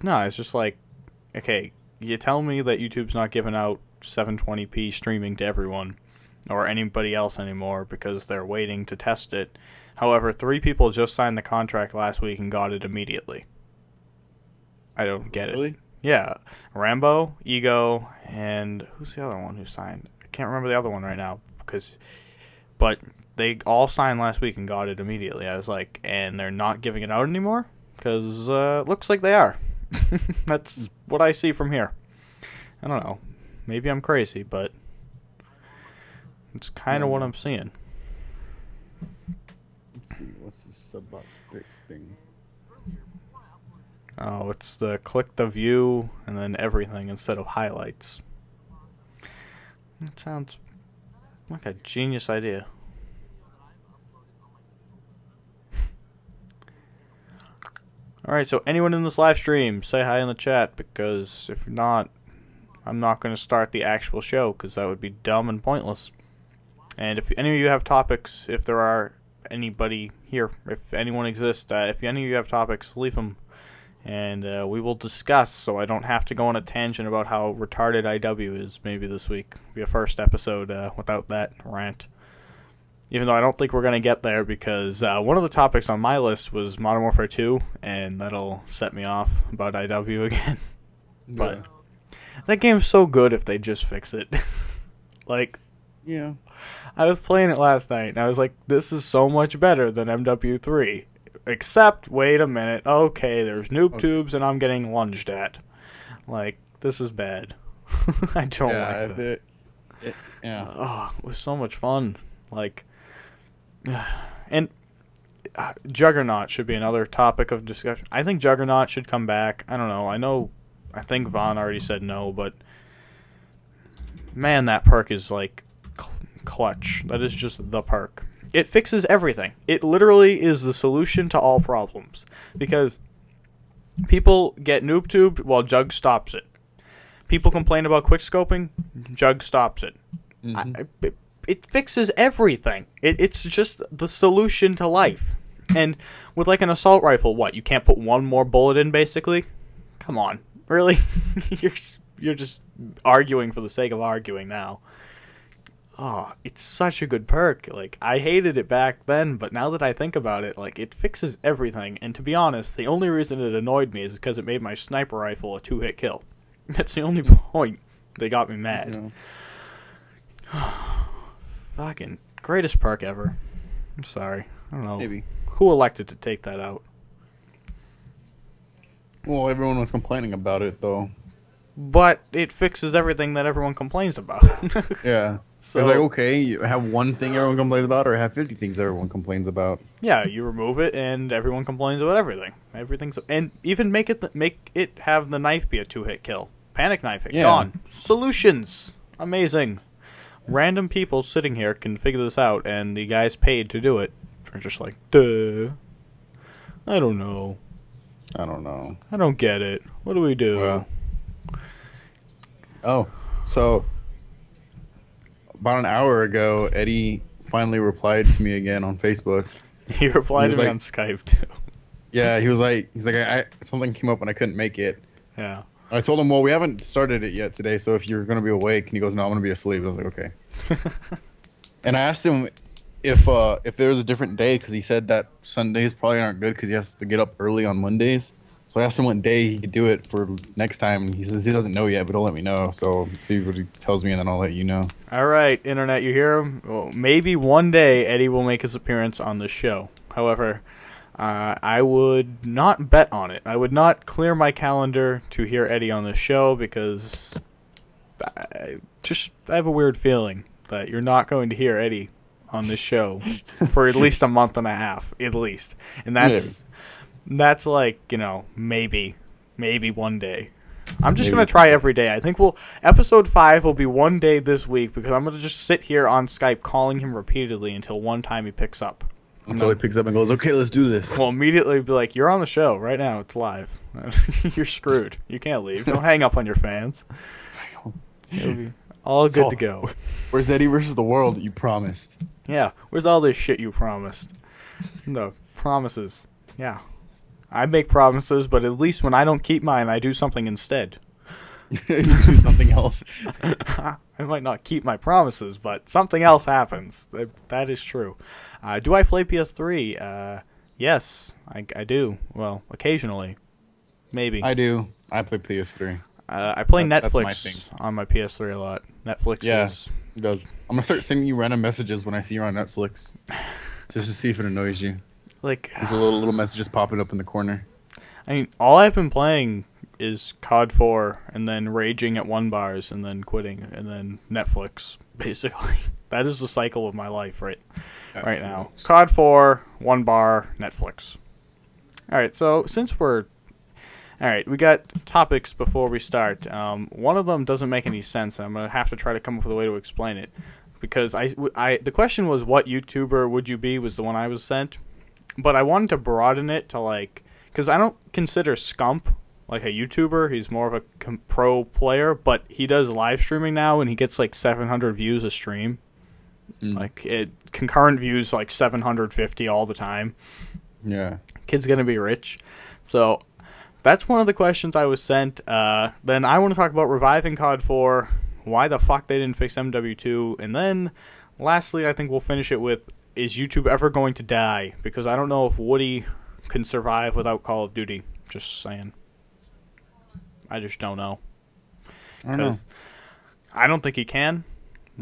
No, it's just like, okay, you tell me that YouTube's not giving out 720p streaming to everyone or anybody else anymore because they're waiting to test it. However, 3 people just signed the contract last week and got it immediately. I don't get it. Really? Yeah, Rambo, Ego, and who's the other one who signed? I can't remember the other one right now but they all signed last week and got it immediately. I was like, and they're not giving it out anymore? Because looks like they are. That's what I see from here. I don't know. Maybe I'm crazy, but it's kind of what I'm seeing. Let's see, what's this sub-bot fix thing? Oh, it's the click the view and then everything instead of highlights. That sounds like a genius idea. Alright, so anyone in this live stream, say hi in the chat, because if not, I'm not going to start the actual show, because that would be dumb and pointless. And if any of you have topics, if there are anybody here, if anyone exists, if any of you have topics, leave them. And we will discuss, so I don't have to go on a tangent about how retarded IW is maybe this week. Be a first episode without that rant. Even though I don't think we're going to get there, because one of the topics on my list was Modern Warfare 2, and that'll set me off about IW again. But that game's so good if they just fix it. Like, yeah. I was playing it last night, and I was like, this is so much better than MW3. Except, wait a minute, okay, there's noob tubes and I'm getting lunged at. Like, this is bad. I don't like that. Oh, it was so much fun. Like, and Juggernaut should be another topic of discussion. I think Juggernaut should come back. I don't know. I think Vaughn already said no, but man, that perk is like clutch. That is just the perk. It fixes everything. It literally is the solution to all problems. Because people get noob tubed while Jug stops it. People complain about quickscoping, Jug stops it. It fixes everything. It's just the solution to life. And with like an assault rifle, what? You can't put one more bullet in, basically? Come on. Really? You're just arguing for the sake of arguing now. Oh, it's such a good perk. Like, I hated it back then, but now that I think about it, like, it fixes everything. And to be honest, the only reason it annoyed me is because it made my sniper rifle a 2-hit kill. That's the only point that got me mad. Fucking greatest perk ever. I'm sorry. I don't know. Maybe. Who elected to take that out? Well, everyone was complaining about it, though. But it fixes everything that everyone complains about. Yeah. So it's like, okay, you have one thing everyone complains about, or have 50 things everyone complains about. Yeah, you remove it, and everyone complains about everything. And even make it have the knife be a 2-hit kill. Panic knife it. Gone. Solutions. Amazing. Random people sitting here can figure this out, and the guys paid to do it are just like, duh. I don't know. I don't know. I don't get it. What do we do? So about an hour ago, Eddie finally replied to me again on Facebook. He replied to me on Skype too. Yeah, he's like, something came up and I couldn't make it. Yeah. I told him, well, we haven't started it yet today, so if you're gonna be awake, and he goes, no, I'm gonna be asleep. I was like, okay. And I asked him if there was a different day, because he said that Sundays probably aren't good because he has to get up early on Mondays. So I asked him what day he could do it for next time, and he says he doesn't know yet, but he'll let me know. So see what he tells me, and then I'll let you know. All right, Internet, you hear him? Well, maybe one day Eddie will make his appearance on this show. However, I would not bet on it. I would not clear my calendar to hear Eddie on this show because I have a weird feeling that you're not going to hear Eddie on this show for at least a month and a half, at least. And that's like, you know, maybe one day. I'm just going to try every day. I think episode 5 will be one day this week because I'm going to just sit here on Skype calling him repeatedly until one time he picks up. Until he picks up and goes, okay, let's do this. We'll immediately be like, you're on the show right now. It's live. You're screwed. You can't leave. Don't hang up on your fans. It'll be all good to go. Where's Eddie versus the world that you promised? Yeah. Where's all this shit you promised? The promises. Yeah. I make promises, but at least when I don't keep mine, I do something instead. You do something else. I might not keep my promises, but something else happens. That is true. Do I play PS3? Yes, I do. Well, occasionally. Maybe. I do. I play PS3. I play That's my Netflix thing. on my PS3 a lot. Netflix is... It does. I'm gonna start sending you random messages when I see you on Netflix, just to see if it annoys you. Like, There's a little messages popping up in the corner. I mean, all I've been playing is COD 4, and then raging at 1 bars, and then quitting, and then Netflix, basically. That is the cycle of my life right now. COD 4, 1 bar, Netflix. Alright, so since we're... Alright, we got topics before we start. One of them doesn't make any sense, and I'm going to have to try to come up with a way to explain it. Because the question was, what YouTuber would you be, was the one I was sent. But I wanted to broaden it to, like... Because I don't consider Scump like a YouTuber. He's more of a pro player, but he does live streaming now, and he gets like 700 views a stream. Like, concurrent views like 750 all the time. Yeah. Kid's gonna be rich. So... That's one of the questions I was sent. Then I want to talk about reviving COD 4, why the fuck they didn't fix MW2, and then, lastly, I think we'll finish it with, is YouTube ever going to die? Because I don't know if Woody can survive without Call of Duty. Just saying. I just don't know. Because I don't think he can.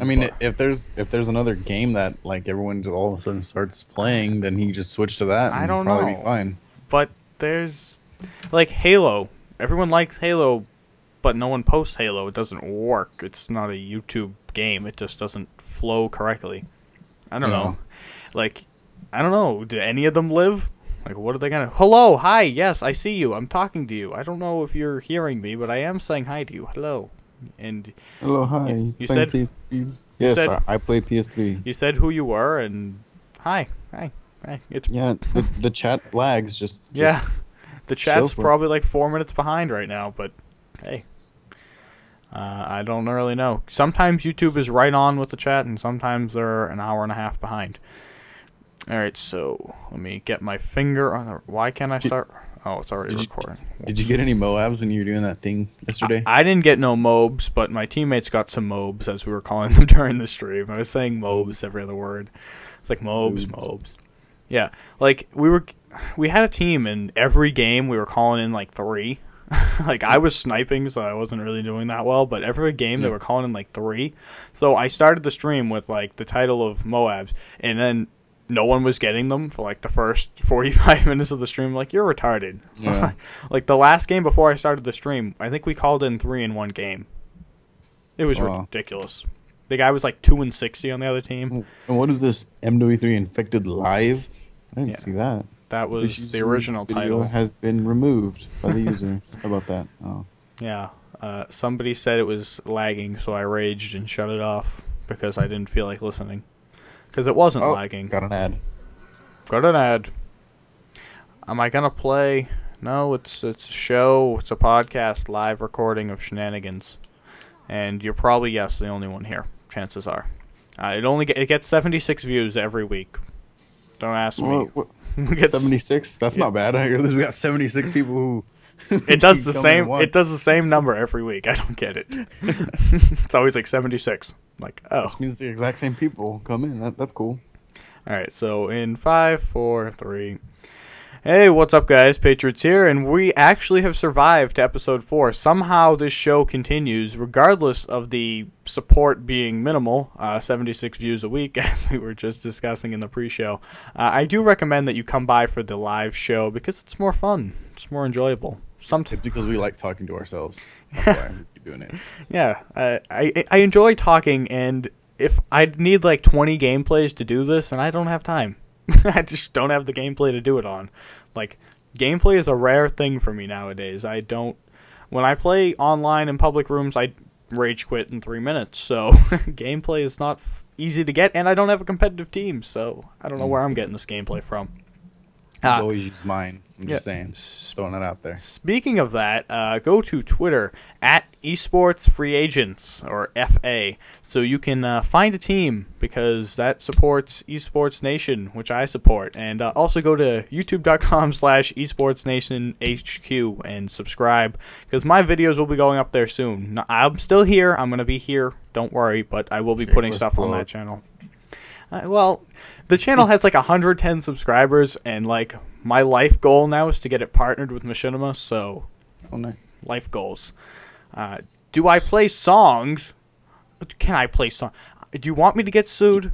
I mean, if there's another game that like everyone all of a sudden starts playing, then he just switch to that. And I don't probably know. Be fine. But there's... Like Halo. Everyone likes Halo, but no one posts Halo. It doesn't work. It's not a YouTube game. It just doesn't flow correctly. I don't know. Like, I don't know. Do any of them live? Like, what are they gonna... Hello, hi, yes, I see you. I'm talking to you. I don't know if you're hearing me, but I am saying hi to you. Hello. And... Hello, hi. You said... PS3? Yes, I play PS3. You said who you were, and... Hi. It's... Yeah, the chat lags just yeah. The chat's probably like 4 minutes behind right now, but hey, I don't really know. Sometimes YouTube is right on with the chat, and sometimes they're an hour and a half behind. Alright, so let me get my finger on the... Why can't I start? Oh, it's already recording. Did you get any Moabs when you were doing that thing yesterday? I didn't get no Mobs, but my teammates got some Mobs, as we were calling them during the stream. I was saying Mobs every other word. It's like Mobs. Yeah, like we had a team, and every game we were calling in like 3. Like, I was sniping, so I wasn't really doing that well, but every game they were calling in like 3. So I started the stream with like the title of Moabs, and then no one was getting them for like the first 45 minutes of the stream. Like, you're retarded. Yeah. Like, the last game before I started the stream, I think we called in 3 in one game. It was ridiculous. The guy was like 2-60 on the other team. And what is this MW3 Infected Live? I didn't see that. That was the original title. Has been removed by the user. Sorry about that. Oh. Yeah. Somebody said it was lagging, so I raged and shut it off because I didn't feel like listening. Because it wasn't lagging. Got an ad. Got an ad. Am I gonna play? No, it's a show. It's a podcast, live recording of shenanigans, and you're probably the only one here. Chances are. It gets 76 views every week. Don't ask me. 76? That's not bad. I guess we got 76 people who. It does the same. It does the same number every week. I don't get it. It's always like 76. Like, oh. Which means the exact same people come in. That's cool. All right. So in 5, 4, 3. Hey, what's up, guys? Patriots here, and we actually have survived to episode 4. Somehow this show continues, regardless of the support being minimal, 76 views a week, as we were just discussing in the pre-show. I do recommend that you come by for the live show, because it's more fun. It's more enjoyable. It's because we like talking to ourselves. That's why we're doing it. Yeah, I enjoy talking, and if I need like 20 gameplays to do this, and I don't have time. I just don't have the gameplay to do it on. Like, gameplay is a rare thing for me nowadays. When I play online in public rooms, I rage quit in 3 minutes. So, gameplay is not easy to get, and I don't have a competitive team, so I don't know where I'm getting this gameplay from. You Uh, always use mine. I'm just saying. Throwing it out there. Speaking of that, go to Twitter at Esports Free Agents, or FA, so you can find a team, because that supports Esports Nation, which I support. And also go to youtube.com/esportsnationhq and subscribe, because my videos will be going up there soon. I'm still here. I'm going to be here. Don't worry, but I will be putting stuff on that channel. Well, the channel has like 110 subscribers, and like my life goal now is to get it partnered with Machinima. So, nice. Life goals. Do I play songs? Can I play songs? Do you want me to get sued?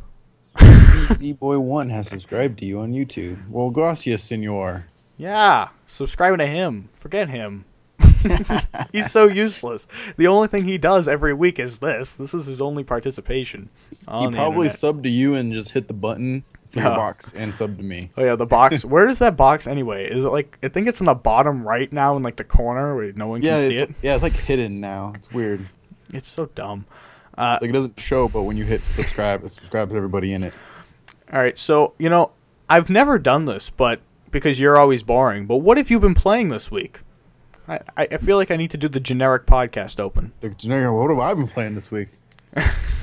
Z-Boy1 has subscribed to you on YouTube. Well, gracias, senor. Yeah, subscribing to him. Forget him. He's so useless. The only thing he does every week is this. This is his only participation on He probably the subbed to you and just hit the button for your box and subbed to me. Oh yeah, the box. Where is that box anyway? Is it like, I think it's in the bottom right now in like the corner where no one can see it? Yeah, it's like hidden now. It's weird. It's so dumb. Like it doesn't show, but when you hit subscribe, it subscribes to everybody in it. All right, so I've never done this, but because you're always boring. But what have you been playing this week? I feel like I need to do the generic podcast open. The generic. What have I been playing this week?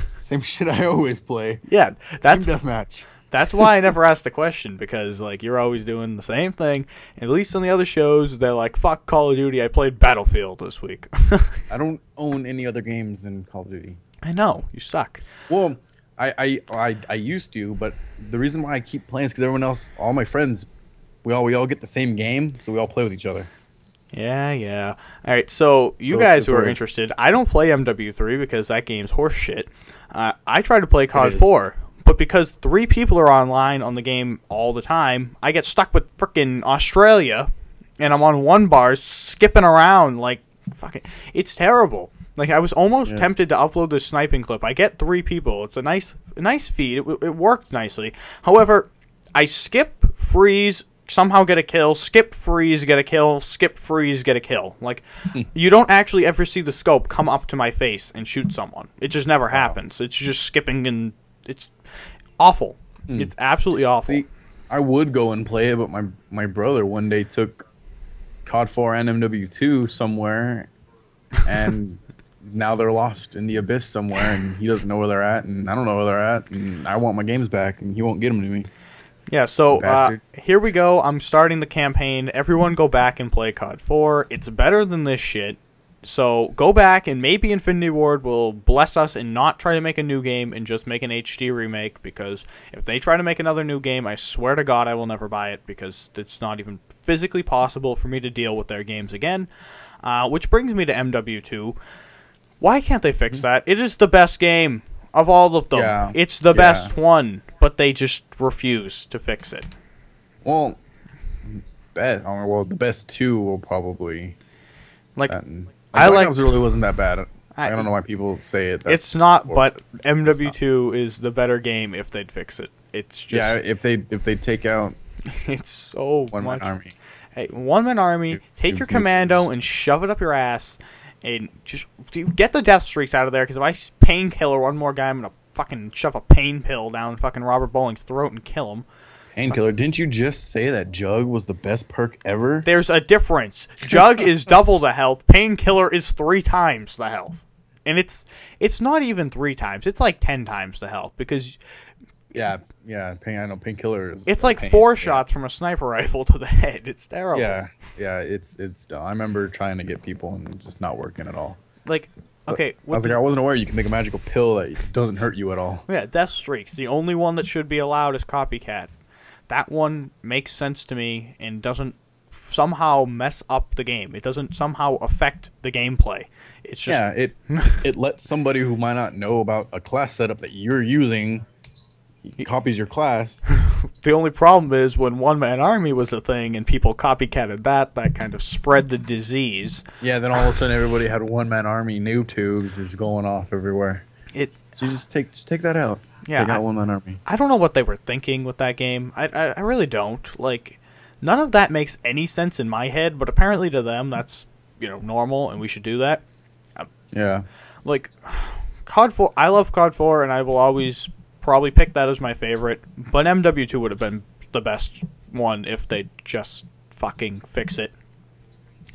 Same shit I always play. Yeah, that's Team deathmatch. That's why I never asked the question, because like you're always doing the same thing. And at least on the other shows, they're like, "Fuck Call of Duty, I played Battlefield this week." I don't own any other games than Call of Duty. I know, you suck. Well, I used to, but the reason why I keep playing is because everyone else, all my friends, we all get the same game, so we all play with each other. Yeah. All right, so you guys who are interested, I don't play MW3 because that game's horse shit. I try to play COD 4, but because 3 people are online on the game all the time, I get stuck with frickin' Australia, and I'm on one bar skipping around like fucking. It's terrible. Like I was almost tempted to upload this sniping clip. I get 3 people. It's a nice feed. It worked nicely. However, I skip, freeze, somehow get a kill, skip, freeze, get a kill, skip, freeze, get a kill. Like, you don't actually ever see the scope come up to my face and shoot someone. It just never happens. It's just skipping, and it's awful. It's absolutely awful. See, I would go and play it, but my brother one day took COD 4 and MW2 somewhere, and now they're lost in the abyss somewhere, and he doesn't know where they're at, and I don't know where they're at, and I want my games back, and he won't get them to me. Yeah, so here we go. I'm starting the campaign. Everyone go back and play COD 4. It's better than this shit. So go back, and maybe Infinity Ward will bless us and not try to make a new game and just make an HD remake, because if they try to make another new game, I swear to God I will never buy it, because it's not even physically possible for me to deal with their games again. Which brings me to MW2. Why can't they fix that? It is the best game of all of them. Yeah. It's the best one, but they just refuse to fix it. Well, the best 2 will probably. Like, Black Ops really wasn't that bad. I don't know why people say it. It's not, but MW2 is the better game if they'd fix it. It's just if they take out. It's so One much. Man Army. Hey, one-man army. Take your commando and shove it up your ass, and just get the death streaks out of there. Because if I painkiller one more guy, I'm gonna fucking shove a pain pill down fucking Robert Bowling's throat and kill him. Painkiller. Didn't you just say that Jug was the best perk ever? There's a difference. Jug is double the health. Painkiller is 3 times the health, and it's not even 3 times. It's like 10 times the health, because. Yeah. I know Painkiller is. It's like 4 shots from a sniper rifle to the head. It's terrible. Yeah. It's dumb. I remember trying to get people and it's just not working at all. Like, okay. I was like, I wasn't aware you can make a magical pill that doesn't hurt you at all. Yeah, death streaks. The only one that should be allowed is copycat. That one makes sense to me and doesn't somehow mess up the game. It doesn't somehow affect the gameplay. It's just it lets somebody who might not know about a class setup that you're using. He copies your class. The only problem is when one-man army was a thing and people copycatted that kind of spread the disease. Yeah, then all of a sudden everybody had one-man army noob tubes is going off everywhere. So you just take that out. Yeah, take out one-man army. I don't know what they were thinking with that game. I really don't. Like, none of that makes any sense in my head, but apparently to them that's, normal and we should do that. Yeah. Like, COD 4, I love COD 4 and I will always probably pick that as my favorite, but MW2 would have been the best one if they just fucking fix it.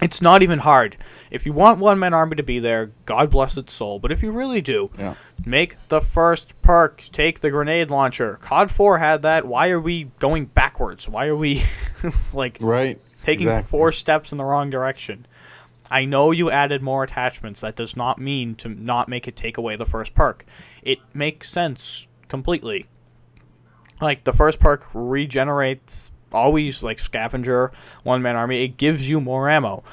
It's not even hard. If you want one-man army to be there, God bless its soul. But if you really do, make the first perk. Take the grenade launcher. COD 4 had that. Why are we going backwards? Why are we like taking 4 steps in the wrong direction? I know you added more attachments. That does not mean to not make it take away the first perk. It makes sense completely. Like, the first perk regenerates always, like scavenger, one-man army. It gives you more ammo.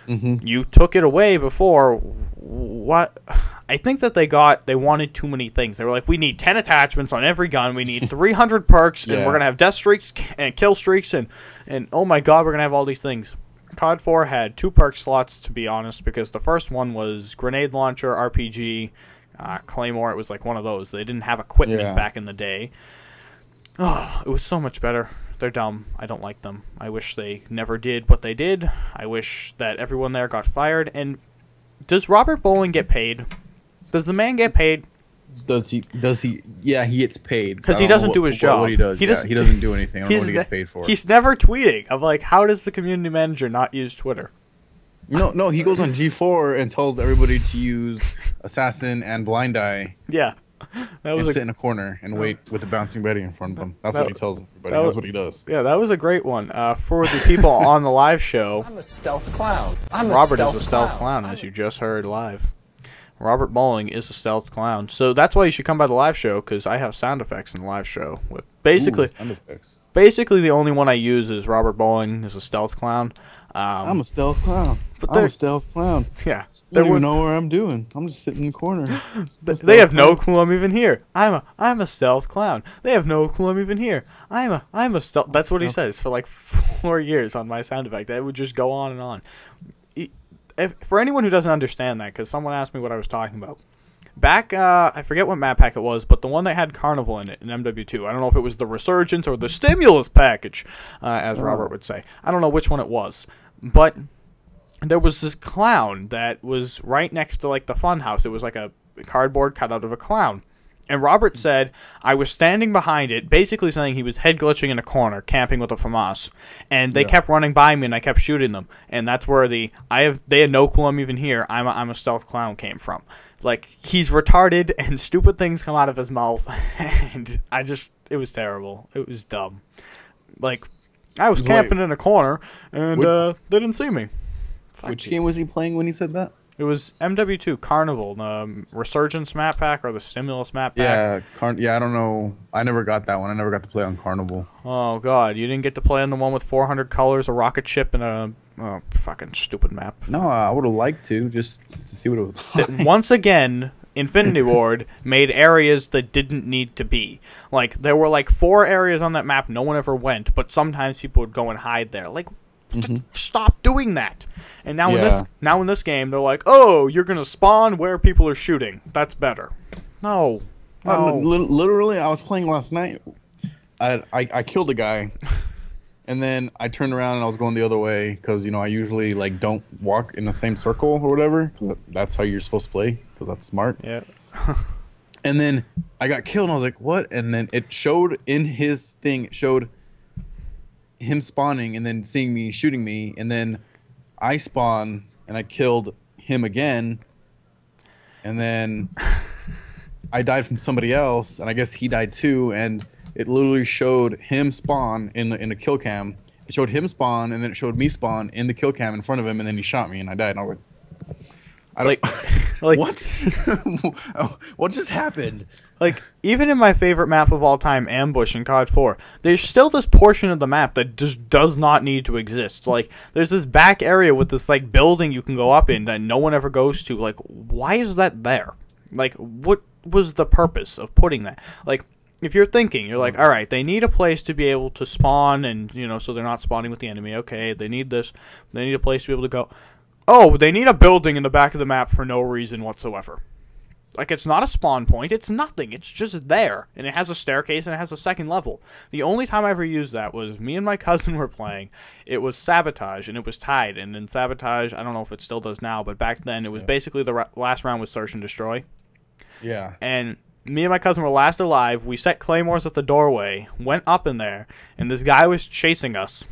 You took it away before. What? I think that they wanted too many things. They were like, we need 10 attachments on every gun. We need 300 perks, and we're gonna have death streaks and kill streaks, and oh my god, we're gonna have all these things. COD 4 had 2 perk slots, to be honest, because the first one was grenade launcher, RPG, Claymore. It was like one of those. They didn't have equipment back in the day. Oh, it was so much better. They're dumb. I don't like them. I wish they never did what they did. I wish that everyone there got fired. And does Robert Bowling get paid? Does the man get paid? Does he? Yeah, he gets paid. Because he doesn't do his job. What he does. He doesn't do anything. I don't know what he gets paid for. He's never tweeting. I'm like, how does the community manager not use Twitter? No, he goes on G4 and tells everybody to use Assassin and Blind Eye. Yeah. And sit in a corner and wait with the bouncing Betty in front of him. That's what he tells everybody. That's what he does. Yeah, that was a great one. For the people on the live show, I'm a stealth clown. Robert is a stealth clown, as you just heard live. Robert Bowling is a stealth clown. So that's why you should come by the live show, because I have sound effects in the live show. With basically, basically the only one I use is Robert Bowling is a stealth clown. I'm a stealth clown. I'm a stealth clown. Yeah. They don't even know what I'm doing. I'm just sitting in the corner. They have no clue I'm even here. I'm a stealth clown. They have no clue I'm even here. I'm a stealth. That's what he says for like 4 years on my sound effect. That would just go on and on. For anyone who doesn't understand that, because someone asked me what I was talking about. Back, I forget what map pack it was, but the one that had Carnival in it in MW2. I don't know if it was the Resurgence or the Stimulus package, as Robert would say. I don't know which one it was, but there was this clown that was right next to like the fun house. It was like a cardboard cut out of a clown. And Robert said, I was standing behind it, basically saying he was head glitching in a corner, camping with a FAMAS. And they kept running by me, and I kept shooting them. And that's where they had no clue I'm even here. I'm a stealth clown came from. Like, he's retarded, and stupid things come out of his mouth. And it was terrible. It was dumb. Like, I was camping in a corner, and they didn't see me. Which game was he playing when he said that? It was MW2 Carnival, the Resurgence map pack or the Stimulus map pack. Yeah, I don't know. I never got that one. I never got to play on Carnival. Oh god, you didn't get to play on the one with 400 colors, a rocket ship, and a fucking stupid map. No, I would have liked to just to see what it was like. Once again, Infinity Ward made areas that didn't need to be. Like, there were like 4 areas on that map no one ever went, but sometimes people would go and hide there. Like, stop doing that. And now in this game, they're like, oh, you're gonna spawn where people are shooting. That's better. No. Literally, I was playing last night. I killed a guy, and then I turned around and I was going the other way because I usually like don't walk in the same circle or whatever. Cause that's how you're supposed to play. Because that's smart. Yeah. And then I got killed, and I was like, what? And then it showed in his thing. It showed him spawning and then seeing me shooting me, and then I spawn and I killed him again, and then I died from somebody else, and I guess he died too, and it literally showed him spawn in a kill cam. It showed him spawn, and then it showed me spawn in the kill cam in front of him, and then he shot me and I died. And I was like, what? What just happened? Like, even in my favorite map of all time, Ambush in COD 4, there's still this portion of the map that just does not need to exist. Like, there's this back area with this, like, building you can go up in that no one ever goes to. Like, why is that there? Like, what was the purpose of putting that? Like, if you're thinking, you're like, alright, they need a place to be able to spawn and, so they're not spawning with the enemy. Okay, they need this. They need a place to be able to go. Oh, they need a building in the back of the map for no reason whatsoever. Like, it's not a spawn point, it's nothing, it's just there. And it has a staircase and it has a second level. The only time I ever used that was me and my cousin were playing. It was Sabotage, and it was tied. And in Sabotage, I don't know if it still does now, but back then it was basically the last round was Search and Destroy. Yeah. And me and my cousin were last alive. We set claymores at the doorway, went up in there, and this guy was chasing us.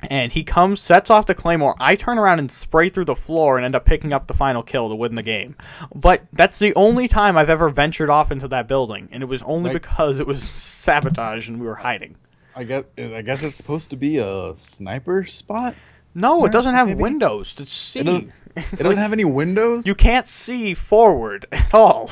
And he comes, sets off the claymore. I turn around and spray through the floor and end up picking up the final kill to win the game. But that's the only time I've ever ventured off into that building, and it was only because it was sabotage and we were hiding. I guess it's supposed to be a sniper spot. No, it doesn't have windows to see. It doesn't have any windows? You can't see forward at all.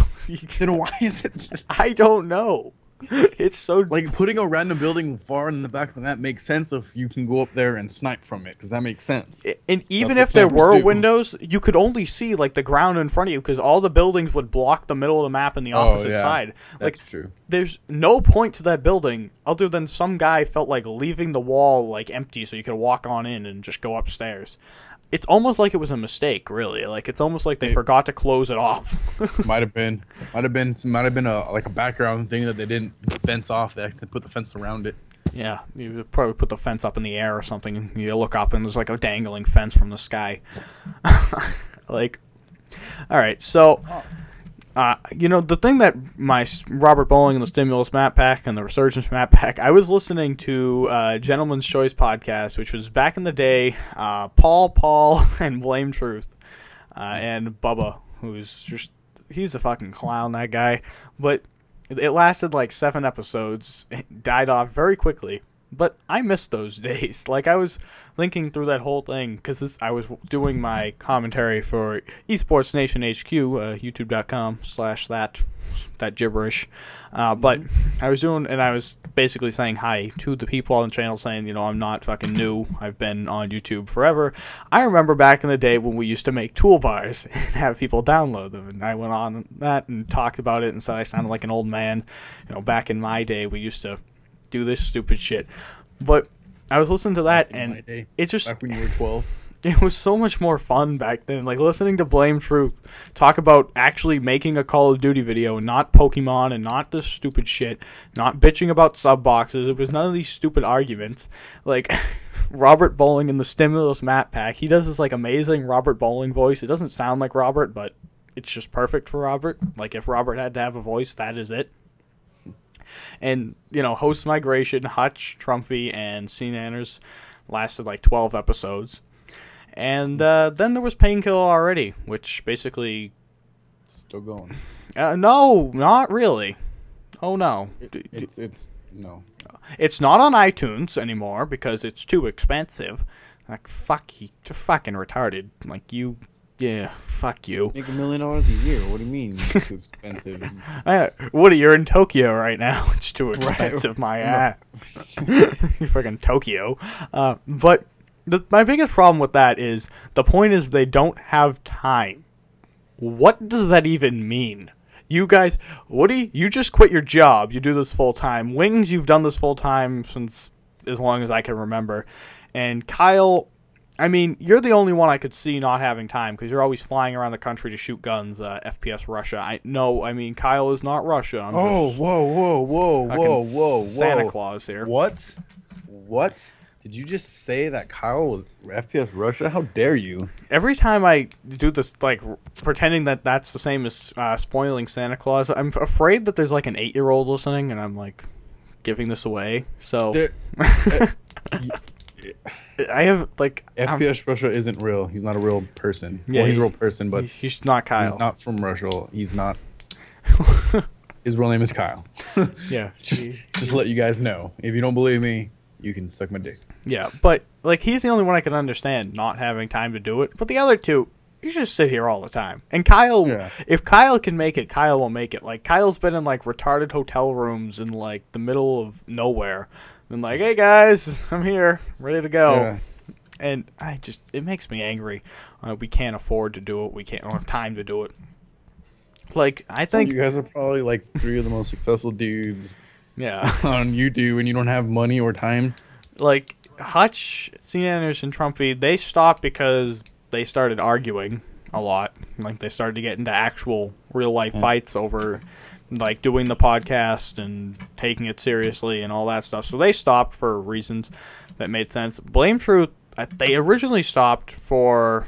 Then why is it? I don't know. It's so like putting a random building far in the back of the map makes sense if you can go up there and snipe from it, because that makes sense. And even if there were windows, you could only see like the ground in front of you, because all the buildings would block the middle of the map and the opposite side. Like, that's true. There's no point to that building other than some guy felt like leaving the wall like empty so you could walk on in and just go upstairs. It's almost like it was a mistake, really. Like, it's almost like they forgot to close it off. might have been a background thing that they didn't fence off. They actually put the fence around it. Yeah, you probably put the fence up in the air or something. And you look up and there's like a dangling fence from the sky. Like, all right, so. You know, the thing that my Robert Bowling and the Stimulus Map Pack and the Resurgence Map Pack, I was listening to Gentleman's Choice podcast, which was back in the day, Paul, and Blame Truth, and Bubba, who's just, he's a fucking clown, that guy. But it lasted like 7 episodes, it died off very quickly. But I missed those days. Like, I was thinking through that whole thing, because I was doing my commentary for Esports Nation HQ, youtube.com/that gibberish. But I was doing, and I was basically saying hi to the people on the channel, saying, you know, I'm not fucking new. I've been on YouTube forever. I remember back in the day when we used to make toolbars and have people download them. And I went on that and talked about it and said I sounded like an old man. You know, back in my day, we used to do this stupid shit. But I was listening to that, and it just, back when you were 12, it was so much more fun back then. Like, listening to Blame Truth talk about actually making a Call of Duty video, and not Pokemon, and not this stupid shit, not bitching about sub boxes. It was none of these stupid arguments. Like, Robert Bowling in the Stimulus Map Pack, he does this like amazing Robert Bowling voice. It doesn't sound like Robert, but it's just perfect for Robert. Like, if Robert had to have a voice, that is it. And, you know, Host Migration, Hutch, Trumpy, and CNanners lasted like 12 episodes. And then there was Painkiller already, which basically... Still going. No, not really. Oh, no. No. It's not on iTunes anymore because it's too expensive. Like, fuck you. Fucking retarded. Like, you... Yeah, fuck you. Make $1 million a year. What do you mean it's too expensive? Woody, you're in Tokyo right now. It's too expensive, my ass. You're fucking Tokyo. But my biggest problem with that is, the point is they don't have time. What does that even mean? You guys, Woody, you just quit your job. You do this full time. Wings, you've done this full time since as long as I can remember. And Kyle... I mean, you're the only one I could see not having time, because you're always flying around the country to shoot guns, FPS Russia. I mean, Kyle is not Russia. I'm whoa. Santa Claus here. What? Did you just say that Kyle was FPS Russia? How dare you? Every time I do this, like, pretending that that's the same as spoiling Santa Claus, I'm afraid that there's, like, an 8-year-old listening, and I'm, like, giving this away. So... I have, like... FPS Russia isn't real. He's not a real person. Yeah, well, he's a real person, but... He's not Kyle. He's not from Russia. He's not... His real name is Kyle. Yeah. Just let you guys know. If you don't believe me, you can suck my dick. Yeah, but, like, he's the only one I can understand not having time to do it. But the other two, you just sit here all the time. And Kyle, if Kyle can make it, Kyle will make it. Like, Kyle's been in, like, retarded hotel rooms in, like, the middle of nowhere. And like, hey guys, I'm here, ready to go. Yeah. And it makes me angry. We can't afford to do it. We don't have time to do it. Like, I think you guys are probably like 3 of the most successful dudes. Yeah. On YouTube, and you don't have money or time. Like, Hutch, CNanners, and Trumpy, they stopped because they started arguing a lot. Like, they started to get into actual real life fights over, like, doing the podcast and taking it seriously and all that stuff. So they stopped for reasons that made sense. Blame Truth, they originally stopped for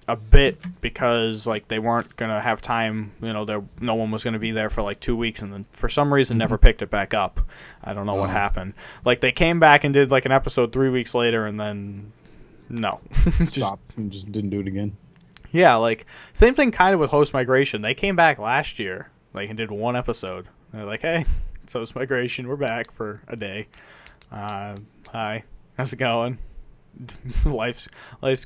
a bit because like they weren't gonna have time. You know, no one was gonna be there for like 2 weeks, and then for some reason never picked it back up. I don't know what happened. Like they came back and did like an episode 3 weeks later, and then no, stopped and just didn't do it again. Yeah, like same thing kind of with Host Migration. They came back last year, like and did 1 episode. They're like, hey, it's Host Migration. We're back for a day. Hi, how's it going? life's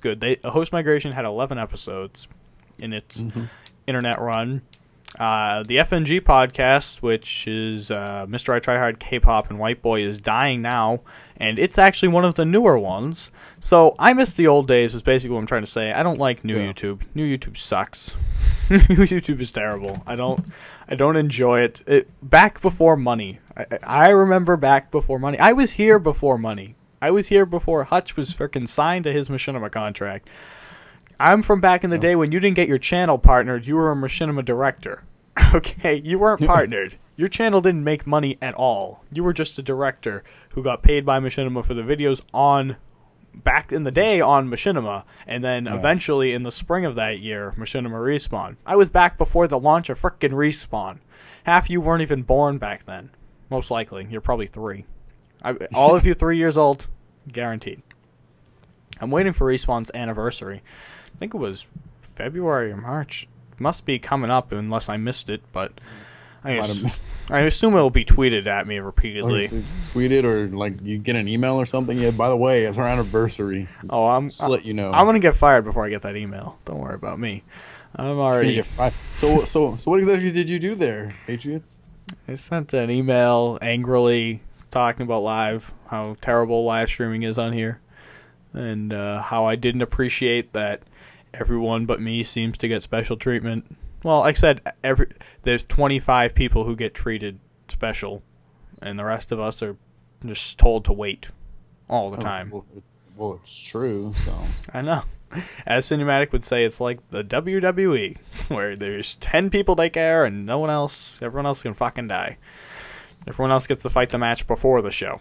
good. Host Migration had 11 episodes in its internet run. The FNG podcast, which is Mr. I Try Hard K-Pop and White Boy, is dying now, and it's actually one of the newer ones. So I miss the old days is basically what I'm trying to say. I don't like new YouTube. New YouTube sucks. New YouTube is terrible. I don't enjoy it. Back before money. I remember back before money. I was here before money. I was here before Hutch was freaking signed to his Machinima contract. I'm from back in the day when you didn't get your channel partnered. You were a Machinima director. Okay, you weren't partnered. Your channel didn't make money at all. You were just a director who got paid by Machinima for the videos on, back in the day, on Machinima. And then eventually in the spring of that year, Machinima Respawn. I was back before the launch of frickin' Respawn. Half you weren't even born back then. Most likely. You're probably 3. All of you 3 years old, guaranteed. I'm waiting for Respawn's anniversary. I think it was February or March. Must be coming up unless I missed it, but I assume it'll be tweeted at me repeatedly. Tweeted or like you get an email or something. Yeah, by the way, it's our anniversary. Oh, just to let you know. I'm gonna get fired before I get that email. Don't worry about me. I'm already. Get fired. So what exactly did you do there, Patriots? I sent an email angrily talking about how terrible live streaming is on here, and how I didn't appreciate that everyone but me seems to get special treatment. Well, like I said, there's 25 people who get treated special, and the rest of us are just told to wait all the time. Well, it's true, so. I know. As Cinematic would say, it's like the WWE, where there's 10 people they care and no one else, everyone else can fucking die. Everyone else gets to fight the match before the show.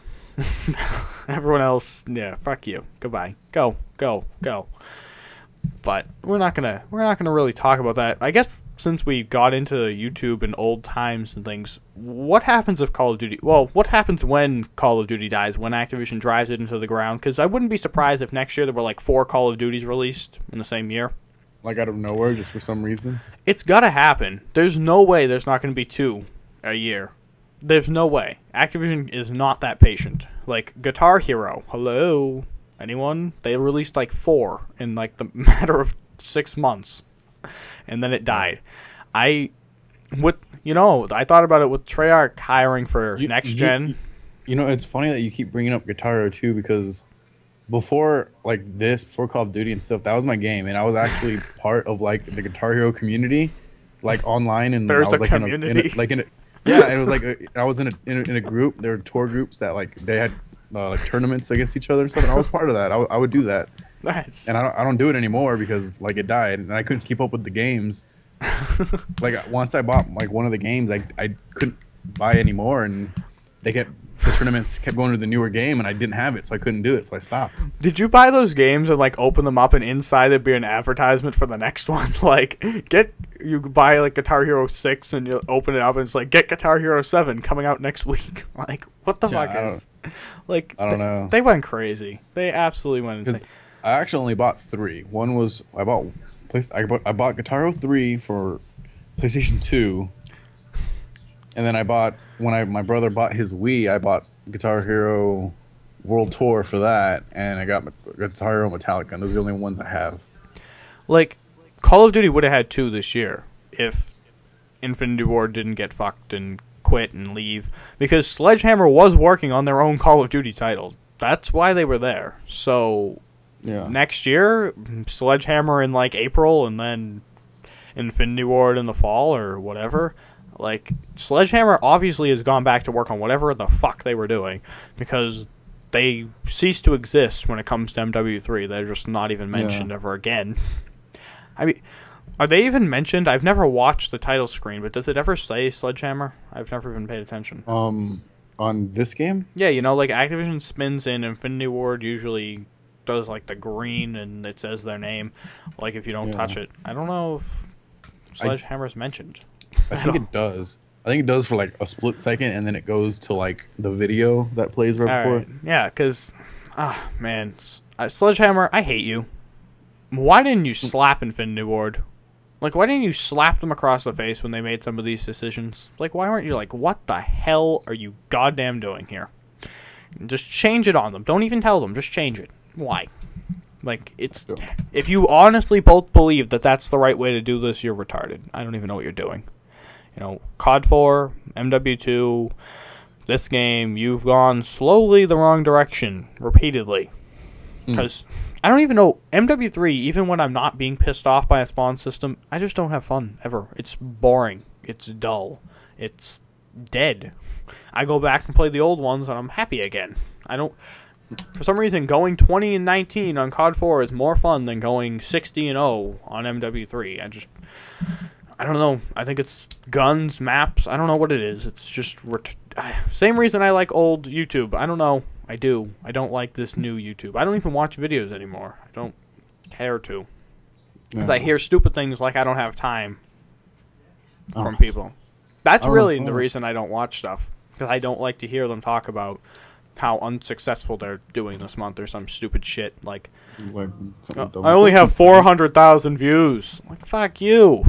Everyone else, yeah, fuck you. Goodbye. Go. But we're not gonna really talk about that. I guess since we got into YouTube and old times and things, what happens if Call of Duty? Well, what happens when Call of Duty dies? When Activision drives it into the ground? Because I wouldn't be surprised if next year there were like 4 Call of Duties released in the same year. Like out of nowhere, just for some reason. It's gotta happen. There's no way there's not gonna be 2 a year. There's no way. Activision is not that patient. Like Guitar Hero. Hello. Anyone? They released like 4 in like the matter of 6 months, and then it died. I thought about it with Treyarch hiring for next gen. You know, it's funny that you keep bringing up Guitar Hero too, because before Call of Duty and stuff, that was my game, and I was actually part of like the Guitar Hero community, like online, and there's I was a like community. Yeah, it was like I was in a group. There were tour groups that like they had like tournaments against each other and stuff, and I was part of that. I would do that. Nice. And I don't do it anymore because like it died, and I couldn't keep up with the games. Like once I bought like one of the games, I couldn't buy anymore, and the tournaments kept going to the newer game, and I didn't have it, so I couldn't do it, so I stopped. Did you buy those games and like open them up, and inside there'd be an advertisement for the next one? Like you buy like Guitar Hero 6 and you open it up and it's like, get Guitar Hero 7 coming out next week. Like what the fuck is? Like I don't know. They went crazy. They absolutely went insane. I actually only bought 3. One was I bought Guitar Hero 3 for PlayStation 2. And then when my brother bought his Wii, I bought Guitar Hero World Tour for that, and I got Guitar Hero Metallica, and those are the only ones I have. Like, Call of Duty would have had 2 this year if Infinity Ward didn't get fucked and quit and leave, because Sledgehammer was working on their own Call of Duty title. That's why they were there. So yeah, next year, Sledgehammer in like April, and then Infinity Ward in the fall or whatever. Like, Sledgehammer obviously has gone back to work on whatever the fuck they were doing, because they ceased to exist when it comes to MW3. They're just not even mentioned ever again. I mean, are they even mentioned? I've never watched the title screen, but does it ever say Sledgehammer? I've never even paid attention. On this game? Yeah, you know, like Activision spins in Infinity Ward usually does like the green and it says their name, like if you don't touch it. I don't know if Sledgehammer's mentioned. I think it does. I think it does for like a split second, and then it goes to like the video that plays right before. Right. Yeah, because, man, Sledgehammer, I hate you. Why didn't you slap Infinity Ward? Like, why didn't you slap them across the face when they made some of these decisions? Like, why weren't you like, what the hell are you goddamn doing here? Just change it on them. Don't even tell them. Just change it. Why? Like, it's... If you honestly both believe that that's the right way to do this, you're retarded. I don't even know what you're doing. You know, COD 4, MW2, this game, you've gone slowly the wrong direction, repeatedly. Because I don't even know, MW3, even when I'm not being pissed off by a spawn system, I just don't have fun, ever. It's boring. It's dull. It's dead. I go back and play the old ones, and I'm happy again. I don't... For some reason, going 20-19 on COD 4 is more fun than going 60-0 on MW3. I don't know. I think it's guns, maps. I don't know what it is. It's just... Same reason I like old YouTube. I don't know. I do. I don't like this new YouTube. I don't even watch videos anymore. I don't care to. Because I hear stupid things like I don't have time from people. That's really the reason I don't watch stuff. Because I don't like to hear them talk about how unsuccessful they're doing this month or some stupid shit. Like I only have 400,000 views. Like, fuck you.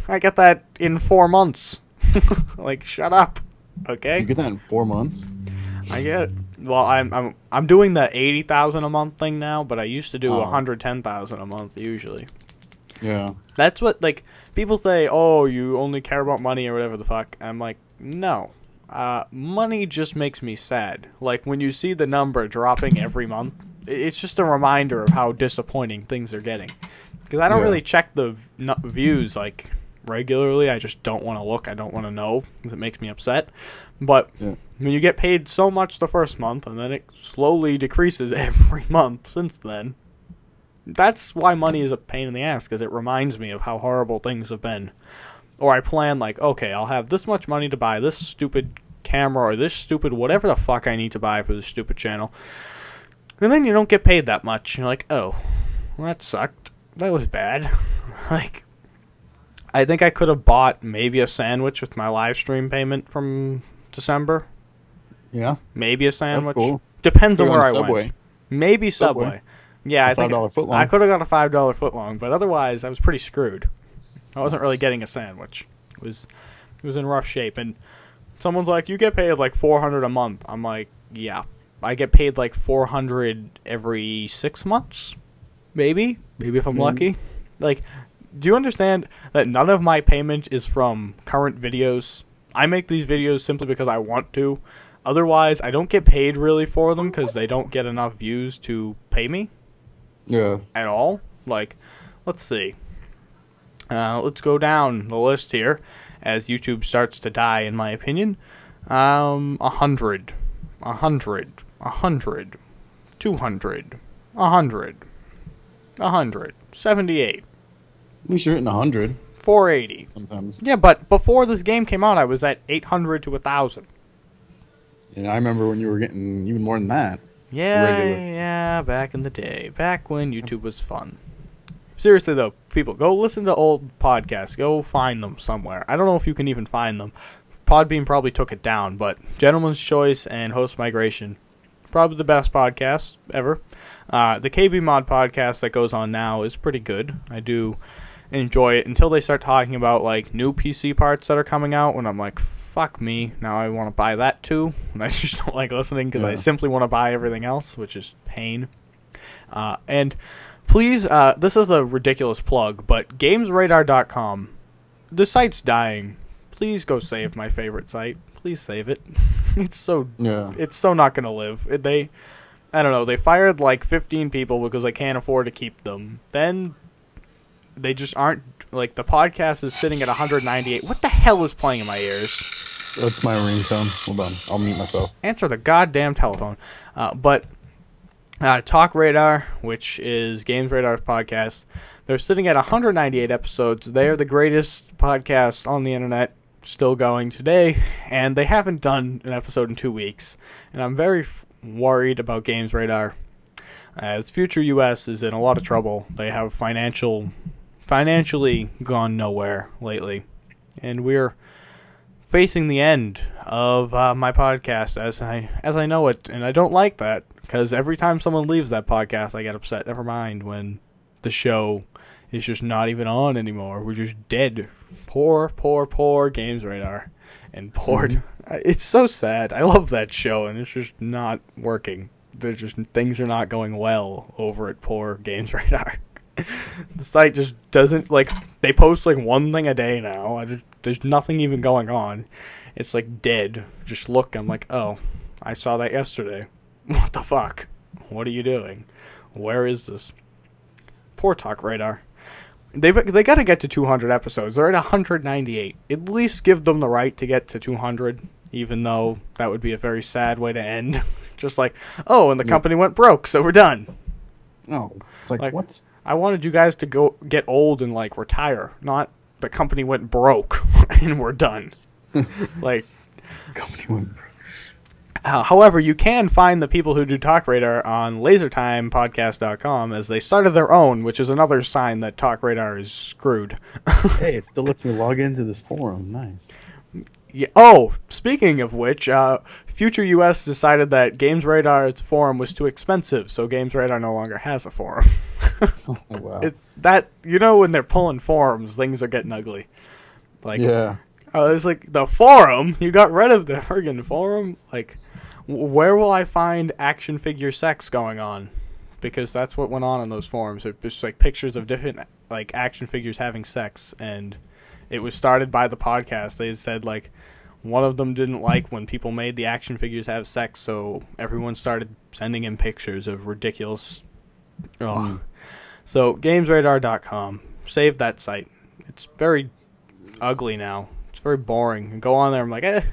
I get that in 4 months. Like, shut up. Okay? You get that in 4 months? I get... Well, I'm doing the 80,000 a month thing now, but I used to do 110,000 a month usually. Yeah. That's what, like, people say, oh, you only care about money or whatever the fuck. I'm like, no. Money just makes me sad. Like, when you see the number dropping every month, it's just a reminder of how disappointing things are getting. Because I don't really check the views, like, regularly. I just don't want to look. I don't want to know, because it makes me upset. But when you get paid so much the first month, and then it slowly decreases every month since then, that's why money is a pain in the ass, because it reminds me of how horrible things have been. Or I plan, like, okay, I'll have this much money to buy this stupid camera or this stupid whatever the fuck I need to buy for this stupid channel. And then you don't get paid that much. You're like, oh, well, that sucked. That was bad. Like, I think I could have bought maybe a sandwich with my live stream payment from December. Yeah. Maybe a sandwich. That's cool. Depends on where I Subway. went. Maybe Subway. Yeah, I think $5 footlong. I could have got a $5 footlong, but otherwise I was pretty screwed. I wasn't really getting a sandwich. It was in rough shape, and someone's like, "You get paid like $400 a month." I'm like, "Yeah, I get paid like $400 every 6 months, maybe if I'm lucky." Like, do you understand that none of my payment is from current videos? I make these videos simply because I want to. Otherwise, I don't get paid really for them because they don't get enough views to pay me. Yeah. At all. Like, let's see. Let's go down the list here as YouTube starts to die, in my opinion. 100, 200, 100, 78. At least you're hitting 100. 480. Sometimes. Yeah, but before this game came out, I was at 800 to 1,000. And I remember when you were getting even more than that. Yeah, back in the day. Back when YouTube was fun. Seriously, though, people, go listen to old podcasts. Go find them somewhere. I don't know if you can even find them. Podbean probably took it down, but Gentleman's Choice and Host Migration, probably the best podcast ever. The KB Mod podcast that goes on now is pretty good. I do enjoy it until they start talking about, like, new PC parts that are coming out, when I'm like, fuck me, now I want to buy that too. And I just don't like listening because I simply want to buy everything else, which is pain. And please, this is a ridiculous plug, but GamesRadar.com, the site's dying. Please go save my favorite site. Please save it. It's so not gonna live. I don't know. They fired like 15 people because they can't afford to keep them. Then they just aren't, like, the podcast is sitting at 198. What the hell is playing in my ears? That's my ringtone. Hold on, I'll mute myself. Answer the goddamn telephone. Talk Radar, which is Games Radar's podcast, they're sitting at 198 episodes. They are the greatest podcast on the internet, still going today, and they haven't done an episode in 2 weeks. And I'm very worried about Games Radar. as Future US is in a lot of trouble. They have financially gone nowhere lately, and we're facing the end of my podcast as I know it, and I don't like that, because every time someone leaves that podcast, I get upset. Never mind when the show is just not even on anymore. We're just dead. Poor Games Radar, and poor. It's so sad. I love that show, and it's just not working. There's just things are not going well over at poor Games Radar. The site just doesn't, like, they post like one thing a day now. There's nothing even going on. It's like dead. Just look, I'm like, oh, I saw that yesterday. What the fuck? What are you doing? Where is this? Poor Talk Radar. They got to get to 200 episodes. They're at 198. At least give them the right to get to 200, even though that would be a very sad way to end. Just like, oh, and the company went broke, so we're done. No, it's like what? I wanted you guys to go get old and like retire, not the company went broke and we're done. Like, Company went broke. However, you can find the people who do Talk Radar on LaserTimePodcast.com, as they started their own, which is another sign that Talk Radar is screwed. Hey, it still lets me log into this forum. Nice. Yeah. Oh, speaking of which, Future US decided that Games Radar's forum was too expensive, so Games Radar no longer has a forum. Oh, wow. It's that, you know, when they're pulling forums, things are getting ugly. Like, yeah. It's like, the forum? You got rid of the friggin' forum? Like, where will I find action figure sex going on? Because that's what went on in those forums. It was just like pictures of different like action figures having sex, and it was started by the podcast. They said like one of them didn't like when people made the action figures have sex, so everyone started sending in pictures of ridiculous. So GamesRadar.com, save that site. It's very ugly now. It's very boring. And go on there. I'm like,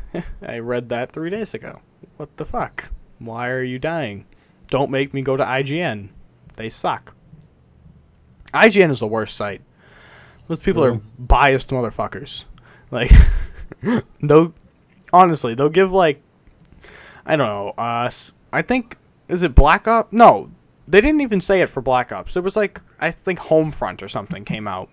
I read that 3 days ago. What the fuck? Why are you dying? Don't make me go to IGN. They suck. IGN is the worst site. Those people are biased motherfuckers. Like, honestly, they'll give, like, I don't know, I think, is it Black Ops? No, they didn't even say it for Black Ops. It was like, I think Homefront or something came out.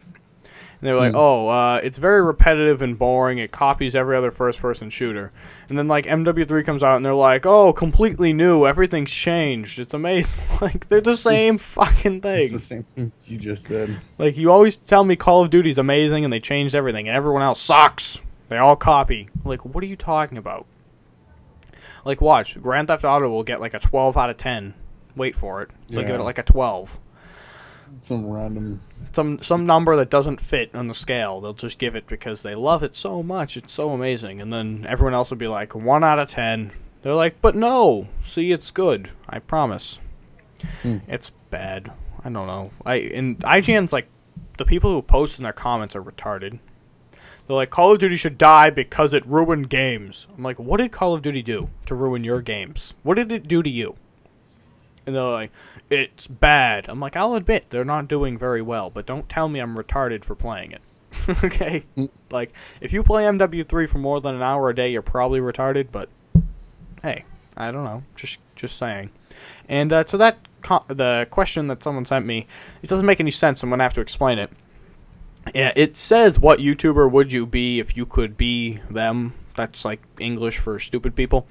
And they were like, oh, it's very repetitive and boring. It copies every other first-person shooter. And then, like, MW3 comes out, and they're like, oh, completely new. Everything's changed. It's amazing. Like, they're the same fucking thing. It's the same things you just said. Like, you always tell me Call of Duty's amazing, and they changed everything, and everyone else sucks. They all copy. Like, what are you talking about? Like, watch. Grand Theft Auto will get, like, a 12 out of 10. Wait for it. They'll give it, like, a 12. Some random... Some number that doesn't fit on the scale. They'll just give it because they love it so much. It's so amazing. And then everyone else will be like, 1 out of 10. They're like, but no. See, it's good. I promise. It's bad. I don't know. And IGN's like, the people who post in their comments are retarded. They're like, Call of Duty should die because it ruined games. I'm like, what did Call of Duty do to ruin your games? What did it do to you? And they're like, it's bad. I'm like, I'll admit they're not doing very well, but don't tell me I'm retarded for playing it. Okay? Like, if you play MW3 for more than an hour a day, you're probably retarded, but hey, I don't know. Just saying. And so that the question that someone sent me, it doesn't make any sense. I'm going to have to explain it. Yeah, it says, what YouTuber would you be if you could be them? That's like English for stupid people.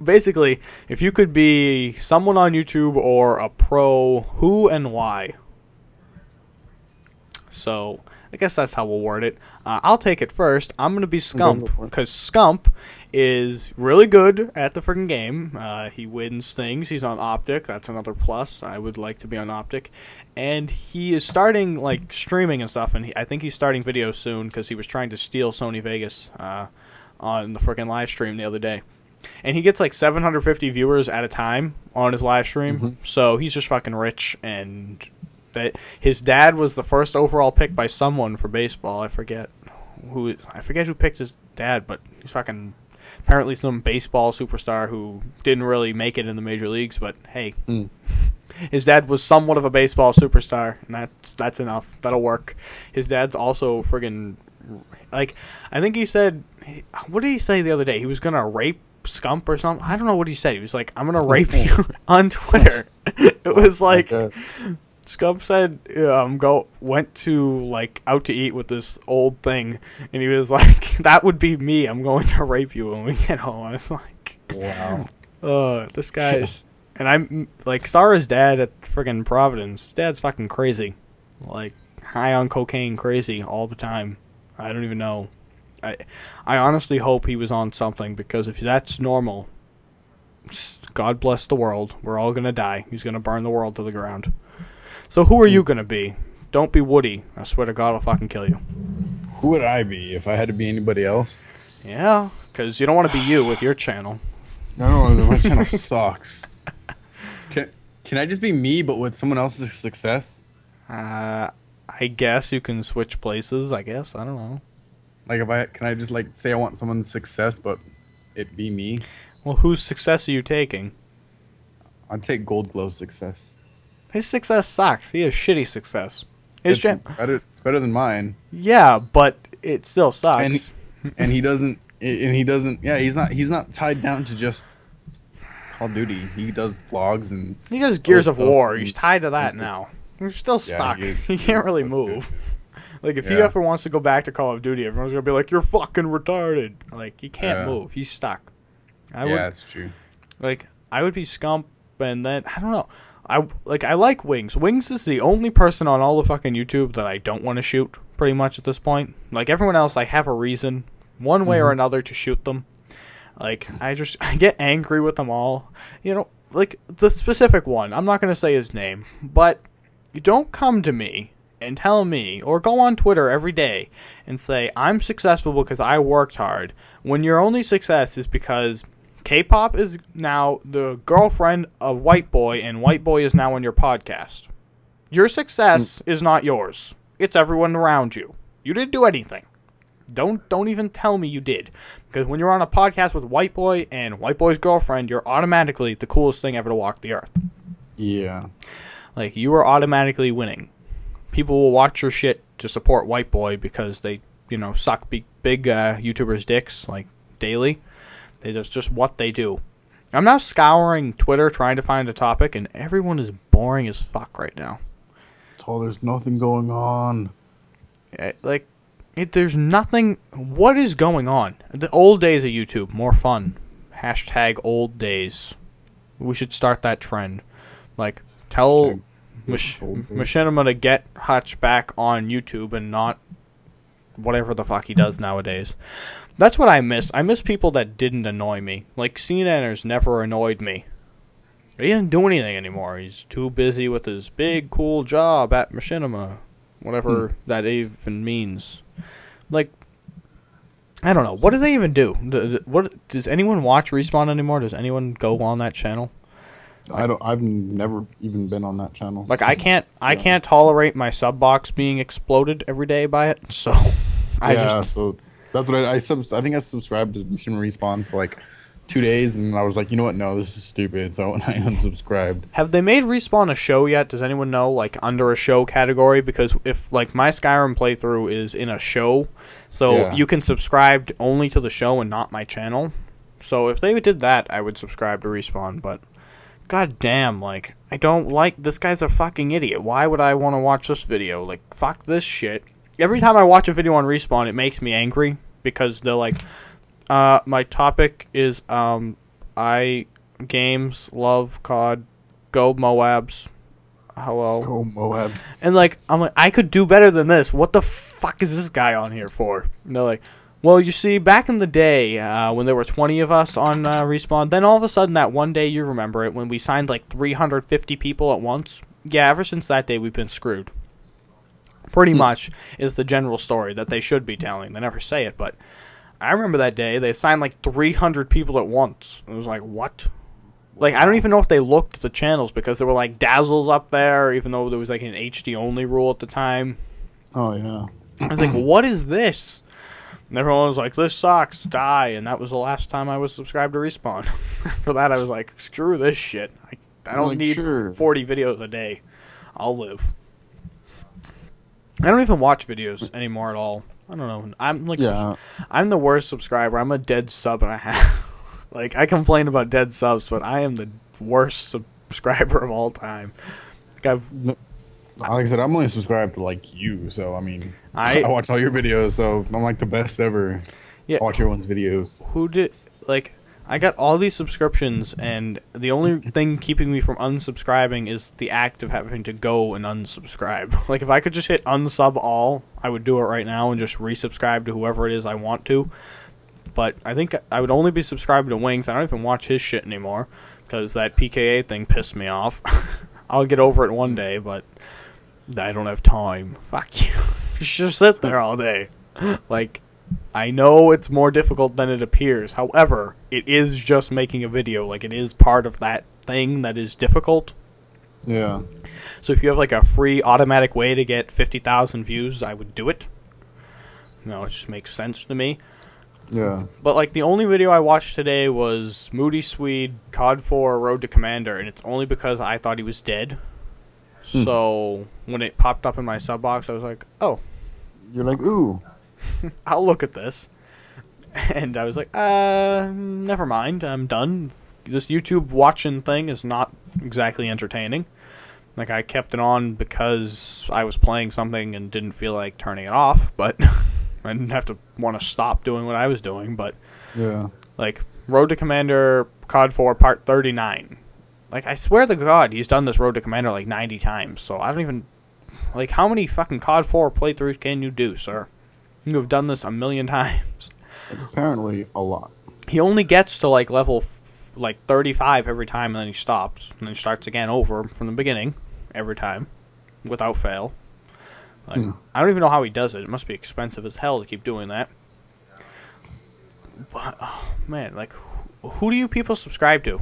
Basically, if you could be someone on YouTube or a pro, who and why? So, I guess that's how we'll word it. I'll take it first. I'm going to be Scump, because Scump is really good at the freaking game. He wins things. He's on Optic. That's another plus. I would like to be on Optic. And he is starting, like, streaming and stuff, and I think he's starting videos soon, because he was trying to steal Sony Vegas on the freaking live stream the other day. And he gets like 750 viewers at a time on his live stream. So he's just fucking rich, and that his dad was the first overall pick by someone for baseball. I forget who picked his dad, but he's fucking apparently some baseball superstar who didn't really make it in the major leagues, but hey. His dad was somewhat of a baseball superstar, and that's enough. That'll work. His dad's also friggin', like, I think he said, what did he say the other day? He was gonna rape Scump or something? I don't know what he said. He was like, I'm gonna rape you on Twitter. It was like Okay. Scum said went to like out to eat with this old thing, and he was like, "That would be me. I'm going to rape you when we get home." I was like, Wow. this guy." Yes. And I'm like, Sarah's dad at friggin' Providence. His dad's fucking crazy, like high on cocaine, crazy all the time. I don't even know. I honestly hope he was on something, because if that's normal, God bless the world. We're all gonna die. He's gonna burn the world to the ground. So who are you gonna be? Don't be Woody. I swear to God, I'll fucking kill you. Who would I be if I had to be anybody else? Yeah, because you don't want to be you with your channel. No, my channel sucks. Can I just be me, but with someone else's success? I guess you can switch places. I guess, I don't know. Like, can I just like say I want someone's success, but it be me? Well, whose success are you taking? I'd take Gold Glow's success. His success sucks. He has shitty success. His It's better than mine. Yeah, but it still sucks. And he doesn't. Yeah, he's not tied down to just Call of Duty. He does vlogs and He does Gears of stuff. War. He's tied to that now. You're still stuck. He can't really move. Like, if he ever wants to go back to Call of Duty, everyone's going to be like, "You're fucking retarded." Like, he can't move. He's stuck. That's true. Like, I would be Scump, and then, I don't know. I like Wings. Wings is the only person on all the fucking YouTube that I don't want to shoot, pretty much at this point. Like, everyone else, I have a reason, one way or another, to shoot them. Like, I get angry with them all. You know, like, the specific one, I'm not going to say his name, but you don't come to me and tell me, or go on Twitter every day and say, "I'm successful because I worked hard," when your only success is because K-pop is now the girlfriend of White Boy, and White Boy is now on your podcast. Your success is not yours. It's everyone around you. You didn't do anything. Don't even tell me you did. Because when you're on a podcast with White Boy and White Boy's girlfriend, you're automatically the coolest thing ever to walk the earth. Yeah. Like, you are automatically winning. People will watch your shit to support White Boy because they, suck big YouTubers' dicks, like, daily. That's just what they do. I'm now scouring Twitter trying to find a topic, and everyone is boring as fuck right now. There's nothing going on. There's nothing. What is going on? The old days of YouTube, more fun. Hashtag old days. We should start that trend. Like, tell Machinima to get Hutch back on YouTube and not whatever the fuck he does nowadays. That's what I miss. I miss people that didn't annoy me. Like, CNNers never annoyed me. He doesn't do anything anymore. He's too busy with his big, cool job at Machinima. Whatever that even means. Like, I don't know. What do they even do? Does anyone watch Respawn anymore? Does anyone go on that channel? I've never even been on that channel. Like, I can't tolerate my sub box being exploded every day by it. So so that's what I think I subscribed to Mission Respawn for like 2 days, and I was like, you know what? No, this is stupid. So I unsubscribed. Have they made Respawn a show yet? Does anyone know, like, under a show category? Because if, like, my Skyrim playthrough is in a show, so you can subscribe only to the show and not my channel. So if they did that, I would subscribe to Respawn. But god damn, like, I don't like, this guy's a fucking idiot. Why would I want to watch this video? Like, fuck this shit. Every time I watch a video on Respawn, it makes me angry because they're like, my topic is, I games, love COD, go Moabs, hello. Go Moabs. And, like, I'm like, I could do better than this. What the fuck is this guy on here for? And they're like, well, you see, back in the day, when there were 20 of us on Respawn, then all of a sudden that one day, you remember it, when we signed, like, 350 people at once? Yeah, ever since that day, we've been screwed. Pretty much is the general story that they should be telling. They never say it, but I remember that day, they signed like 300 people at once. It was like, what? Like, I don't even know if they looked at the channels because there were like Dazzles up there, even though there was like an HD only rule at the time. Oh, yeah. I was like, what is this? And everyone was like, this sucks, die. And that was the last time I was subscribed to Respawn. After that, I was like, screw this shit. I don't need 40 videos a day. I'll live. I don't even watch videos anymore at all. I don't know. I'm like, I'm the worst subscriber. I'm a dead sub and a half. Like, I complain about dead subs, but I am the worst subscriber of all time. Like, Like I said, I'm only subscribed to like you, so I mean, I I watch all your videos, so I'm like the best ever. yeah. I watch everyone's videos. Who did like? I got all these subscriptions, and the only thing keeping me from unsubscribing is the act of having to go and unsubscribe. Like, if I could just hit unsub all, I would do it right now and just resubscribe to whoever it is I want to. But I think I would only be subscribed to Wings. I don't even watch his shit anymore, because that PKA thing pissed me off. I'll get over it one day, but I don't have time. Fuck you. You should just sit there all day. Like, I know it's more difficult than it appears. However, it is just making a video. Like, it is part of that thing that is difficult. Yeah. So if you have, like, a free automatic way to get 50,000 views, I would do it. No, it just makes sense to me. Yeah. But, like, the only video I watched today was Moody Swede, COD 4, Road to Commander, and it's only because I thought he was dead. So, when it popped up in my sub box, I was like, oh. You're like, ooh. I'll look at this. And I was like, never mind, I'm done. This YouTube watching thing is not exactly entertaining. Like, I kept it on because I was playing something and didn't feel like turning it off, but I didn't have to want to stop doing what I was doing, but Yeah. like, Road to Commander COD 4 Part 39. Like, I swear to God, he's done this Road to Commander like 90 times, so I don't even... Like, how many fucking COD 4 playthroughs can you do, sir? You have done this a million times. Apparently, a lot. He only gets to, like, level, like, 35 every time, and then he stops. And then starts again over from the beginning every time, without fail. Like, I don't even know how he does it. It must be expensive as hell to keep doing that. But, oh, man, like, who do you people subscribe to?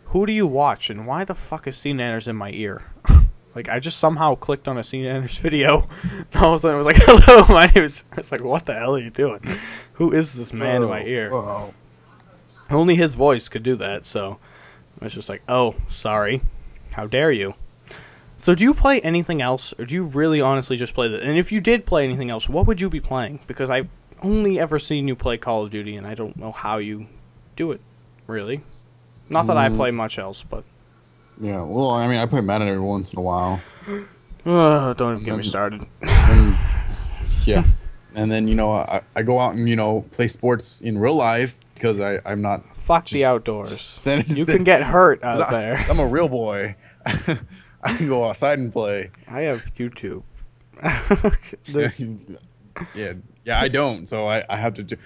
Who do you watch, and why the fuck is C Nanners in my ear? Like, I just somehow clicked on a C Nanners video, and all of a sudden it was like, hello, my name is... It's like, what the hell are you doing? Who is this man in my ear? Oh. Only his voice could do that, so I was just like, oh, sorry. How dare you? So do you play anything else, or do you really honestly just play this? And if you did play anything else, what would you be playing? Because I've only ever seen you play Call of Duty, and I don't know how you do it, really. Not that I play much else, but... Yeah, well, I mean, I play Madden every once in a while. Don't even get me started. And, yeah. And then, you know, I go out and, you know, play sports in real life because I'm not... Fuck the outdoors. You can get hurt out there. I'm a real boy. I can go outside and play. I have YouTube. Yeah, I don't, so I have to do...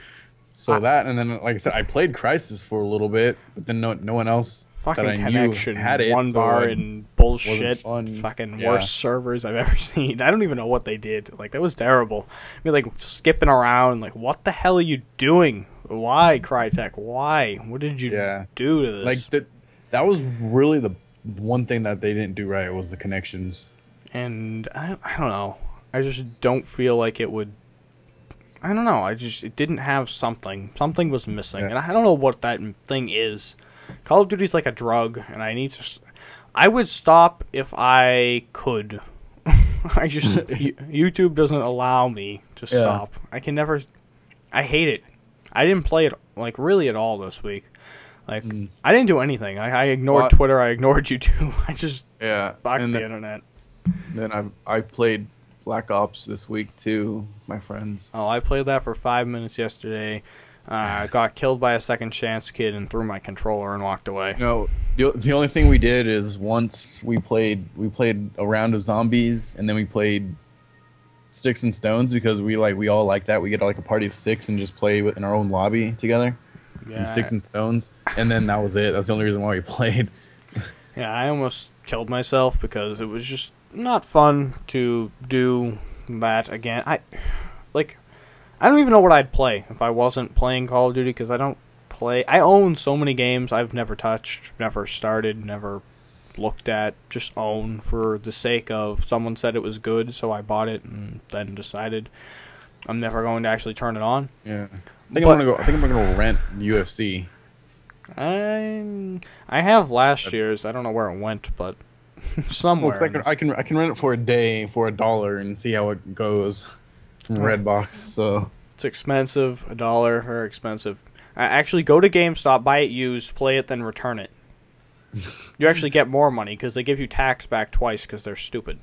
So that, and then, like I said, I played Crysis for a little bit, but then no one else fucking that I connection, knew had it. one so bar like, and bullshit. fun. Fucking Yeah. worst servers I've ever seen. I don't even know what they did. Like, that was terrible. I mean, like, skipping around. Like, what the hell are you doing? Why, Crytek? Why? What did you do to this? Like, that was really the one thing that they didn't do right was the connections. And I don't know. I just don't feel like it would... I don't know. It didn't have something. Something was missing. Yeah. And I don't know what that thing is. Call of Duty's like a drug, and I need to... I would stop if I could. I just... YouTube doesn't allow me to stop. I can never... I hate it. I didn't play it, like, really at all this week. Like, I didn't do anything. I ignored Twitter. I ignored YouTube. I just... fucked the internet. Then I played Black Ops this week too, my friends. Oh, I played that for 5 minutes yesterday. Got killed by a second chance kid and threw my controller and walked away. No, the only thing we did is once we played a round of zombies, and then we played Sticks and Stones because we all like that. We get like a party of 6 and just play in our own lobby together. And Sticks and Stones, and then that was it. That's the only reason why we played. Yeah, I almost killed myself because it was just not fun to do that again. I don't even know what I'd play if I wasn't playing Call of Duty, because I don't play... I own so many games I've never touched, never started, never looked at, just own for the sake of someone said it was good, so I bought it and then decided I'm never going to actually turn it on. Yeah. I think I'm gonna rent UFC. I have last year's. I don't know where it went, but somewhere. Well, I can rent it for a day for $1 and see how it goes from Redbox. So it's expensive. $1, very expensive. Actually, go to GameStop, buy it used, play it, then return it. You actually get more money because they give you tax back twice because they're stupid.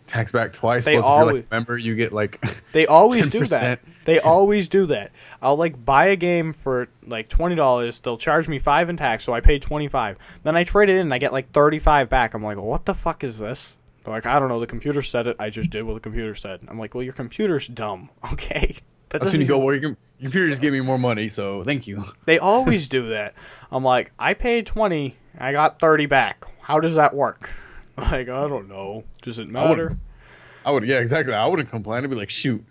Tax back twice. They Plus, if always- you're like a member, you get like. They always do 10%. that. They always do that. I'll like buy a game for like $20. They'll charge me $5 in tax, so I pay $25. Then I trade it in and I get like $35 back. I'm like, what the fuck is this? They're like, I don't know. The computer said it. I just did what the computer said. I'm like, well, your computer's dumb. Okay. That's when you go, well, your computer just gave me more money, so thank you. They always do that. I'm like, I paid 20, I got 30 back. How does that work? Like, I don't know. Does it matter? Yeah, exactly. I wouldn't complain. I'd be like, shoot.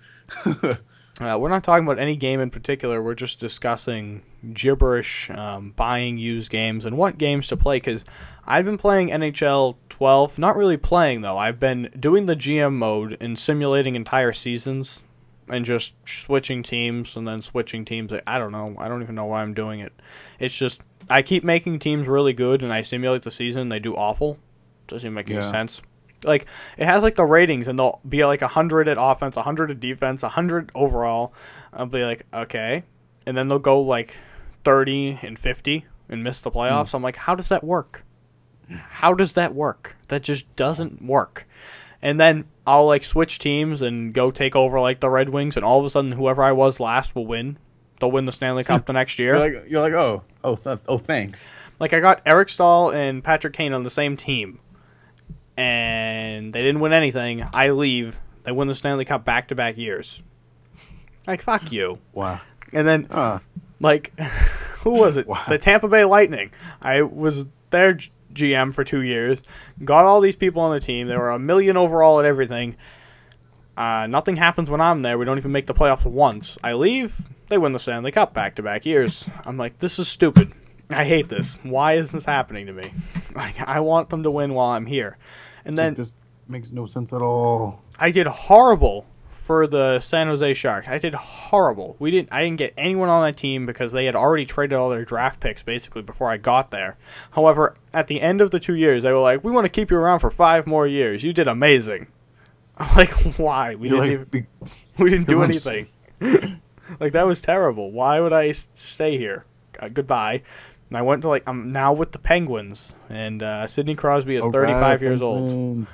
We're not talking about any game in particular. We're just discussing gibberish, buying used games, and what games to play. Because I've been playing NHL 12. Not really playing, though. I've been doing the GM mode and simulating entire seasons and just switching teams and then switching teams. I don't know. I don't even know why I'm doing it. It's just I keep making teams really good, and I simulate the season, and they do awful. Doesn't even make any sense. Like, it has, like, the ratings, and they'll be, like, 100 at offense, 100 at defense, 100 overall. I'll be like, okay. And then they'll go, like, 30 and 50 and miss the playoffs. I'm like, how does that work? How does that work? That just doesn't work. And then I'll, like, switch teams and go take over, like, the Red Wings, and all of a sudden, whoever I was last will win. They'll win the Stanley Cup the next year. You're like, oh, thanks. Like, I got Eric Stahl and Patrick Kane on the same team. And they didn't win anything. I leave. They win the Stanley Cup back-to-back years. Like, fuck you. Wow. And then, like, who was it? Wow. The Tampa Bay Lightning. I was their GM for 2 years. Got all these people on the team. They were $1 million overall at everything. Nothing happens when I'm there. We don't even make the playoffs once. I leave. They win the Stanley Cup back-to-back years. I'm like, this is stupid. I hate this. Why is this happening to me? Like, I want them to win while I'm here. And then this makes no sense at all. I did horrible for the San Jose Sharks. I did horrible. I didn't get anyone on that team because they had already traded all their draft picks basically before I got there. However, at the end of the 2 years, they were like, "We want to keep you around for 5 more years. You did amazing." I'm like, "Why? We didn't do anything." Like, that was terrible. Why would I stay here? Goodbye. And I went to, like, I'm now with the Penguins, and Sidney Crosby is 35 years old.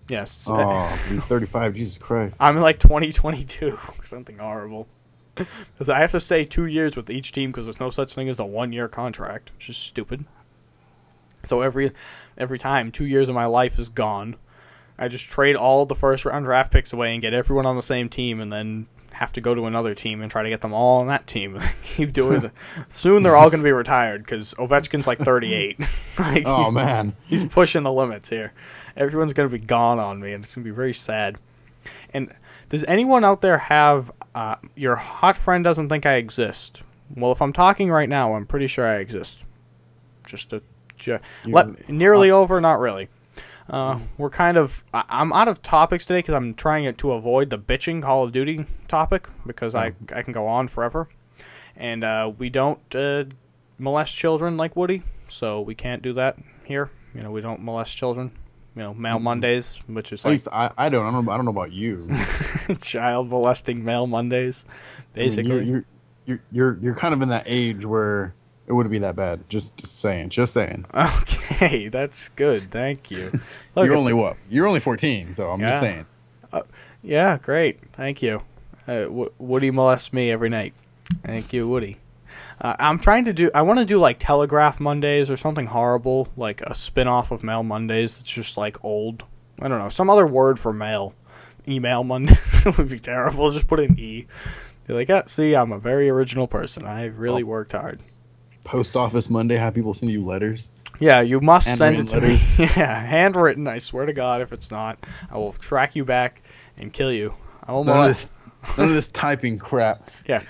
Yes. Oh, he's 35. Jesus Christ. I'm in, like, 2022. Something horrible. Because I have to stay 2 years with each team because there's no such thing as a 1-year contract, which is stupid. So every time 2 years of my life is gone, I just trade all the first-round draft picks away and get everyone on the same team, and then have to go to another team and try to get them all on that team. Keep doing it. Soon they're all going to be retired because Ovechkin's like 38. Like, oh, man. He's pushing the limits here. Everyone's going to be gone on me, and it's going to be very sad. And does anyone out there have your hot friend doesn't think I exist? Well, if I'm talking right now, I'm pretty sure I exist. Nearly over, not really. We're kind of... I'm out of topics today because I'm trying to avoid the bitching Call of Duty topic because I can go on forever. And we don't molest children like Woody, so we can't do that here. You know, we don't molest children. You know, Male Mondays, which is at least I don't know about you. Child molesting Male Mondays, basically. I mean, you're kind of in that age where it wouldn't be that bad. Just saying. Okay, that's good. Thank you. You're only what? You're only 14, so I'm just saying. Yeah, great. Thank you. Woody molests me every night. Thank you, Woody. I'm trying to do... I want to do, like, Telegraph Mondays or something horrible, like a spin-off of Mail Mondays that's just, like, old. I don't know. Some other word for mail. Email Monday would be terrible. Just put an E. Be like, see, I'm a very original person. I really worked hard. Post Office Monday, have people send you letters. Yeah, you must send it to me. letters. Yeah, handwritten. I swear to God, if it's not, I will track you back and kill you. None of this typing crap. Yeah,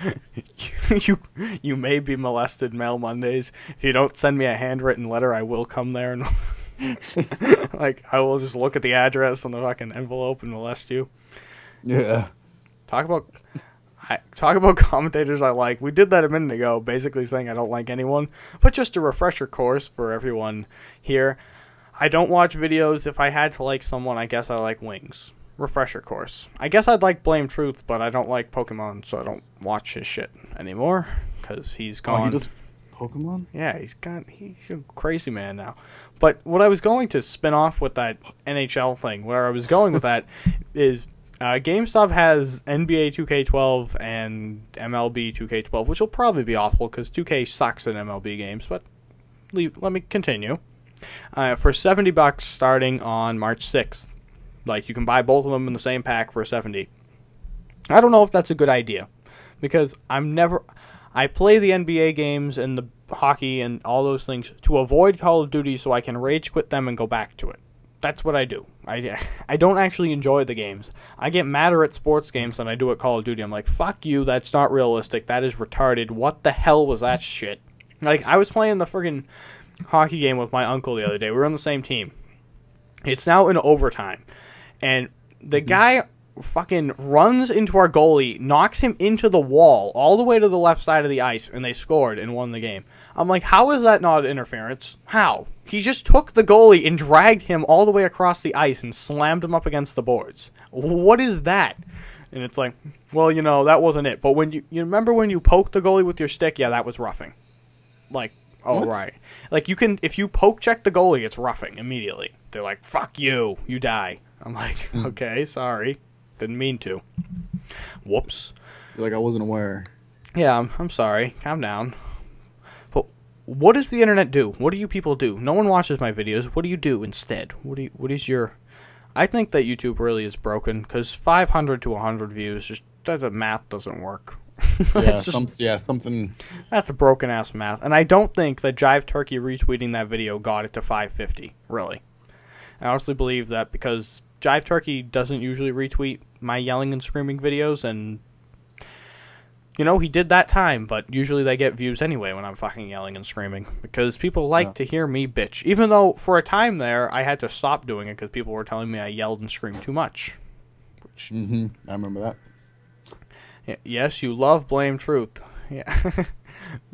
you may be molested, Mail Mondays. If you don't send me a handwritten letter, I will come there and like I will just look at the address on the fucking envelope and molest you. Yeah. Talk about commentators I like. We did that a minute ago, basically saying I don't like anyone. But just a refresher course for everyone here. I don't watch videos. If I had to like someone, I guess I like Wings. Refresher course. I guess I'd like Blame Truth, but I don't like Pokemon, so I don't watch his shit anymore because he's gone. Pokemon? Yeah, he's a crazy man now. But what I was going to spin off with that NHL thing, where I was going with that, is GameStop has NBA 2K12 and MLB 2K12, which will probably be awful because 2K sucks at MLB games. But let me continue. For $70 starting on March 6th, like you can buy both of them in the same pack for $70. I don't know if that's a good idea because I play the NBA games and the hockey and all those things to avoid Call of Duty so I can rage quit them and go back to it. That's what I do. I don't actually enjoy the games. I get madder at sports games than I do at Call of Duty. I'm like, fuck you, that's not realistic. That is retarded. What the hell was that shit? Like, I was playing the friggin' hockey game with my uncle the other day. We were on the same team. It's now in overtime. And the guy fucking runs into our goalie, knocks him into the wall, all the way to the left side of the ice, and they scored and won the game. I'm like, how is that not interference? How? He just took the goalie and dragged him all the way across the ice and slammed him up against the boards. What is that? And it's like, well, you know, that wasn't it. But when you remember when you poked the goalie with your stick? Yeah, that was roughing. Like, oh, what? Right. Like, you can, if you poke check the goalie, it's roughing immediately. They're like, fuck you, you die. I'm like, okay, sorry. Didn't mean to. Whoops. You're like, I wasn't aware. Yeah, I'm sorry. Calm down. But what does the internet do? What do you people do? No one watches my videos. What do you do instead? What is your... I think that YouTube really is broken because 500 to 100 views, just the math doesn't work. Yeah, something. That's a broken ass math, and I don't think that Jive Turkey retweeting that video got it to 550. Really, I honestly believe that because Jive Turkey doesn't usually retweet my yelling and screaming videos, and you know he did that time, but usually they get views anyway when I'm fucking yelling and screaming because people like to hear me bitch. Even though for a time there I had to stop doing it because people were telling me I yelled and screamed too much. Which I remember that. Yes, you love blame truth. Yeah.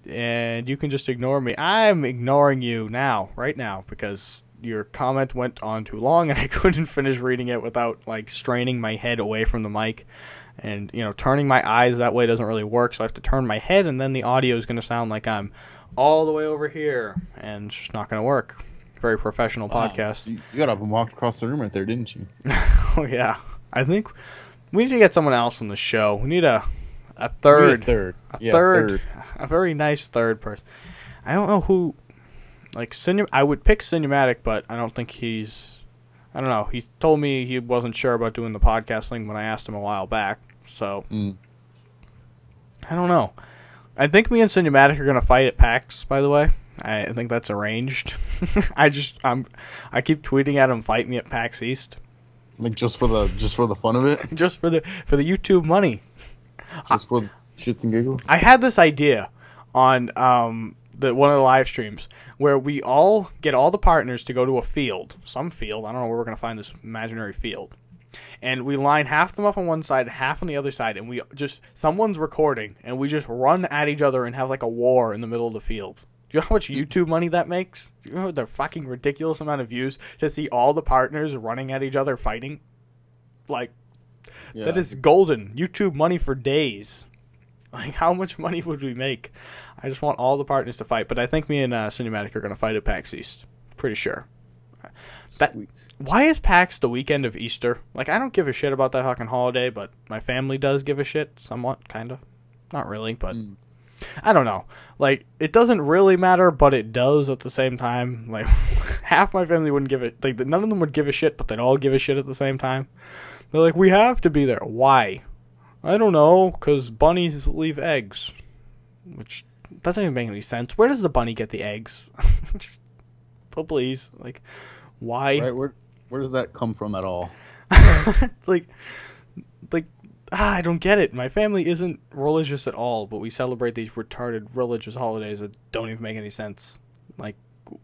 And you can just ignore me. I'm ignoring you now, right now, because your comment went on too long and I couldn't finish reading it without like straining my head away from the mic. And, you know, turning my eyes that way doesn't really work, so I have to turn my head and then the audio is going to sound like I'm all the way over here, and it's just not going to work. Very professional podcast. You got up and walked across the room right there, didn't you? Oh, yeah. I think we need to get someone else on the show. We need a third. A very nice third person. I don't know who. Like, I would pick Cinematic, but I don't think he's. I don't know. He told me he wasn't sure about doing the podcast thing when I asked him a while back. So I don't know. I think me and Cinematic are gonna fight at PAX. By the way, I think that's arranged. I keep tweeting at him, fight me at PAX East. Like just for the fun of it? Just for the YouTube money. Just for the shits and giggles? I had this idea on one of the live streams where we all get all the partners to go to a field. Some field. I don't know where we're going to find this imaginary field. And we line half them up on one side, half on the other side, and we just, someone's recording, and we just run at each other and have like a war in the middle of the field. Do you know how much YouTube money that makes? Do you know the fucking ridiculous amount of views to see all the partners running at each other fighting? Like, yeah. That is golden. YouTube money for days. Like, how much money would we make? I just want all the partners to fight. But I think me and Cinematic are going to fight at PAX East. Pretty sure. Sweet. Why is PAX the weekend of Easter? Like, I don't give a shit about that fucking holiday, but my family does give a shit. Somewhat, kind of. Not really, but... I don't know. Like, it doesn't really matter, but it does at the same time. Like, half my family wouldn't give it... Like, none of them would give a shit, but they'd all give a shit at the same time. They're like, we have to be there. Why? I don't know, because bunnies leave eggs. Which doesn't even make any sense. Where does the bunny get the eggs? Just, please. Like, why? Right, where does that come from at all? like, I don't get it. My family isn't religious at all, but we celebrate these retarded religious holidays that don't even make any sense. Like,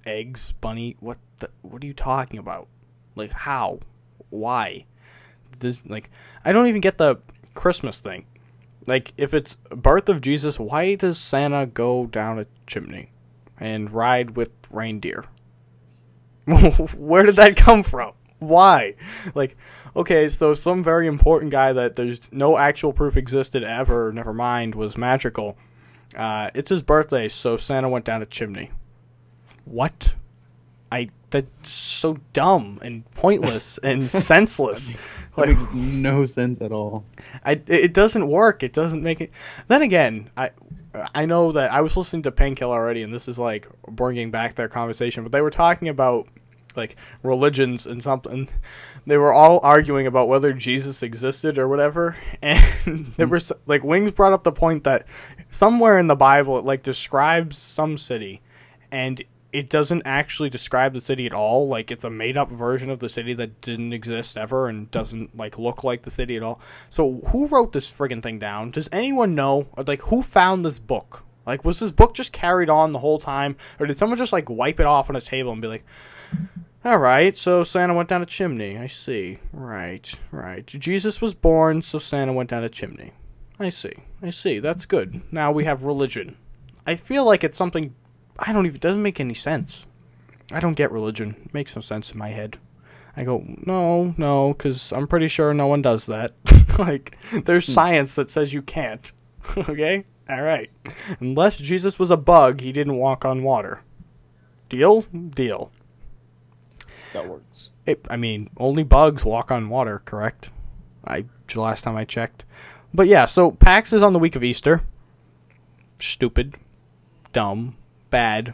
eggs, bunny, what are you talking about? Like, how? Why? Like, I don't even get the Christmas thing. Like, if it's birth of Jesus, why does Santa go down a chimney and ride with reindeer? Where did that come from? Why? Like, okay, so some very important guy that there's no actual proof existed ever, never mind, was magical, It's his birthday, so Santa went down a chimney. What? That's so dumb and pointless and senseless. That makes no sense at all. It doesn't work. It doesn't make it. Then again, I know that I was listening to Painkiller already, and this is like bringing back their conversation, but they were talking about like religions and something. They were all arguing about whether Jesus existed or whatever, and there was like Wings brought up the point that somewhere in the Bible it like describes some city, and it doesn't actually describe the city at all. Like, it's a made-up version of the city that didn't exist ever and doesn't, like, look like the city at all. So, who wrote this friggin' thing down? Does anyone know? Like, who found this book? Like, was this book just carried on the whole time? Or did someone just, like, wipe it off on a table and be like, alright, so Santa went down a chimney. I see. Right. Jesus was born, so Santa went down a chimney. I see. That's good. Now we have religion. I feel like it's something... it doesn't make any sense. I don't get religion. It makes no sense in my head. I go, no, because I'm pretty sure no one does that. Like, there's science that says you can't. Okay? Alright. Unless Jesus was a bug, he didn't walk on water. Deal? Deal. That works. Only bugs walk on water, correct? Last time I checked. But yeah, so PAX is on the week of Easter. Stupid. Dumb. Bad,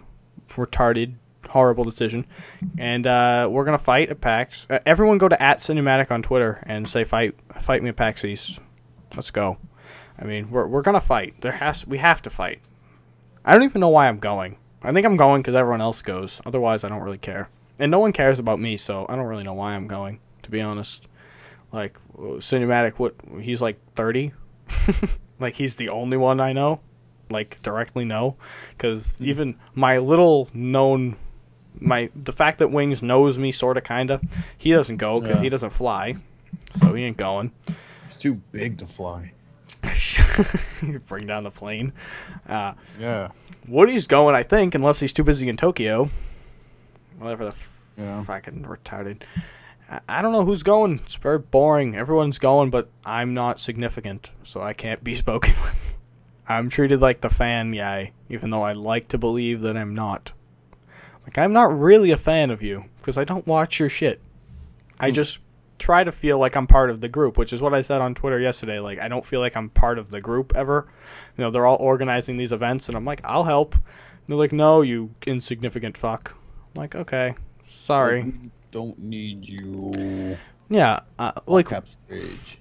retarded, horrible decision, and we're gonna fight at PAX. Everyone go to @Cinematic on Twitter and say fight me at PAX East. Let's go. We're gonna fight. We have to fight. I don't even know why I'm going. I think I'm going because everyone else goes. Otherwise, I don't really care, and no one cares about me, so I don't really know why I'm going. To be honest, like Cinematic, he's like 30. Like he's the only one I know. Like directly know, because even my little known, the fact that Wings knows me sort of kinda, he doesn't go because he doesn't fly, so he ain't going. He's too big to fly. Bring down the plane. Yeah. Woody's going, I think, unless he's too busy in Tokyo. Whatever the fucking retarded. I don't know who's going. It's very boring. Everyone's going, but I'm not significant, so I can't be spoken with. I'm treated like the fan guy, even though I like to believe that I'm not. Like, I'm not really a fan of you, because I don't watch your shit. I just try to feel like I'm part of the group, which is what I said on Twitter yesterday. Like, I don't feel like I'm part of the group ever. You know, they're all organizing these events, and I'm like, I'll help. And they're like, no, you insignificant fuck. I'm like, okay, sorry. We don't need you. Yeah, like, Caps Rage.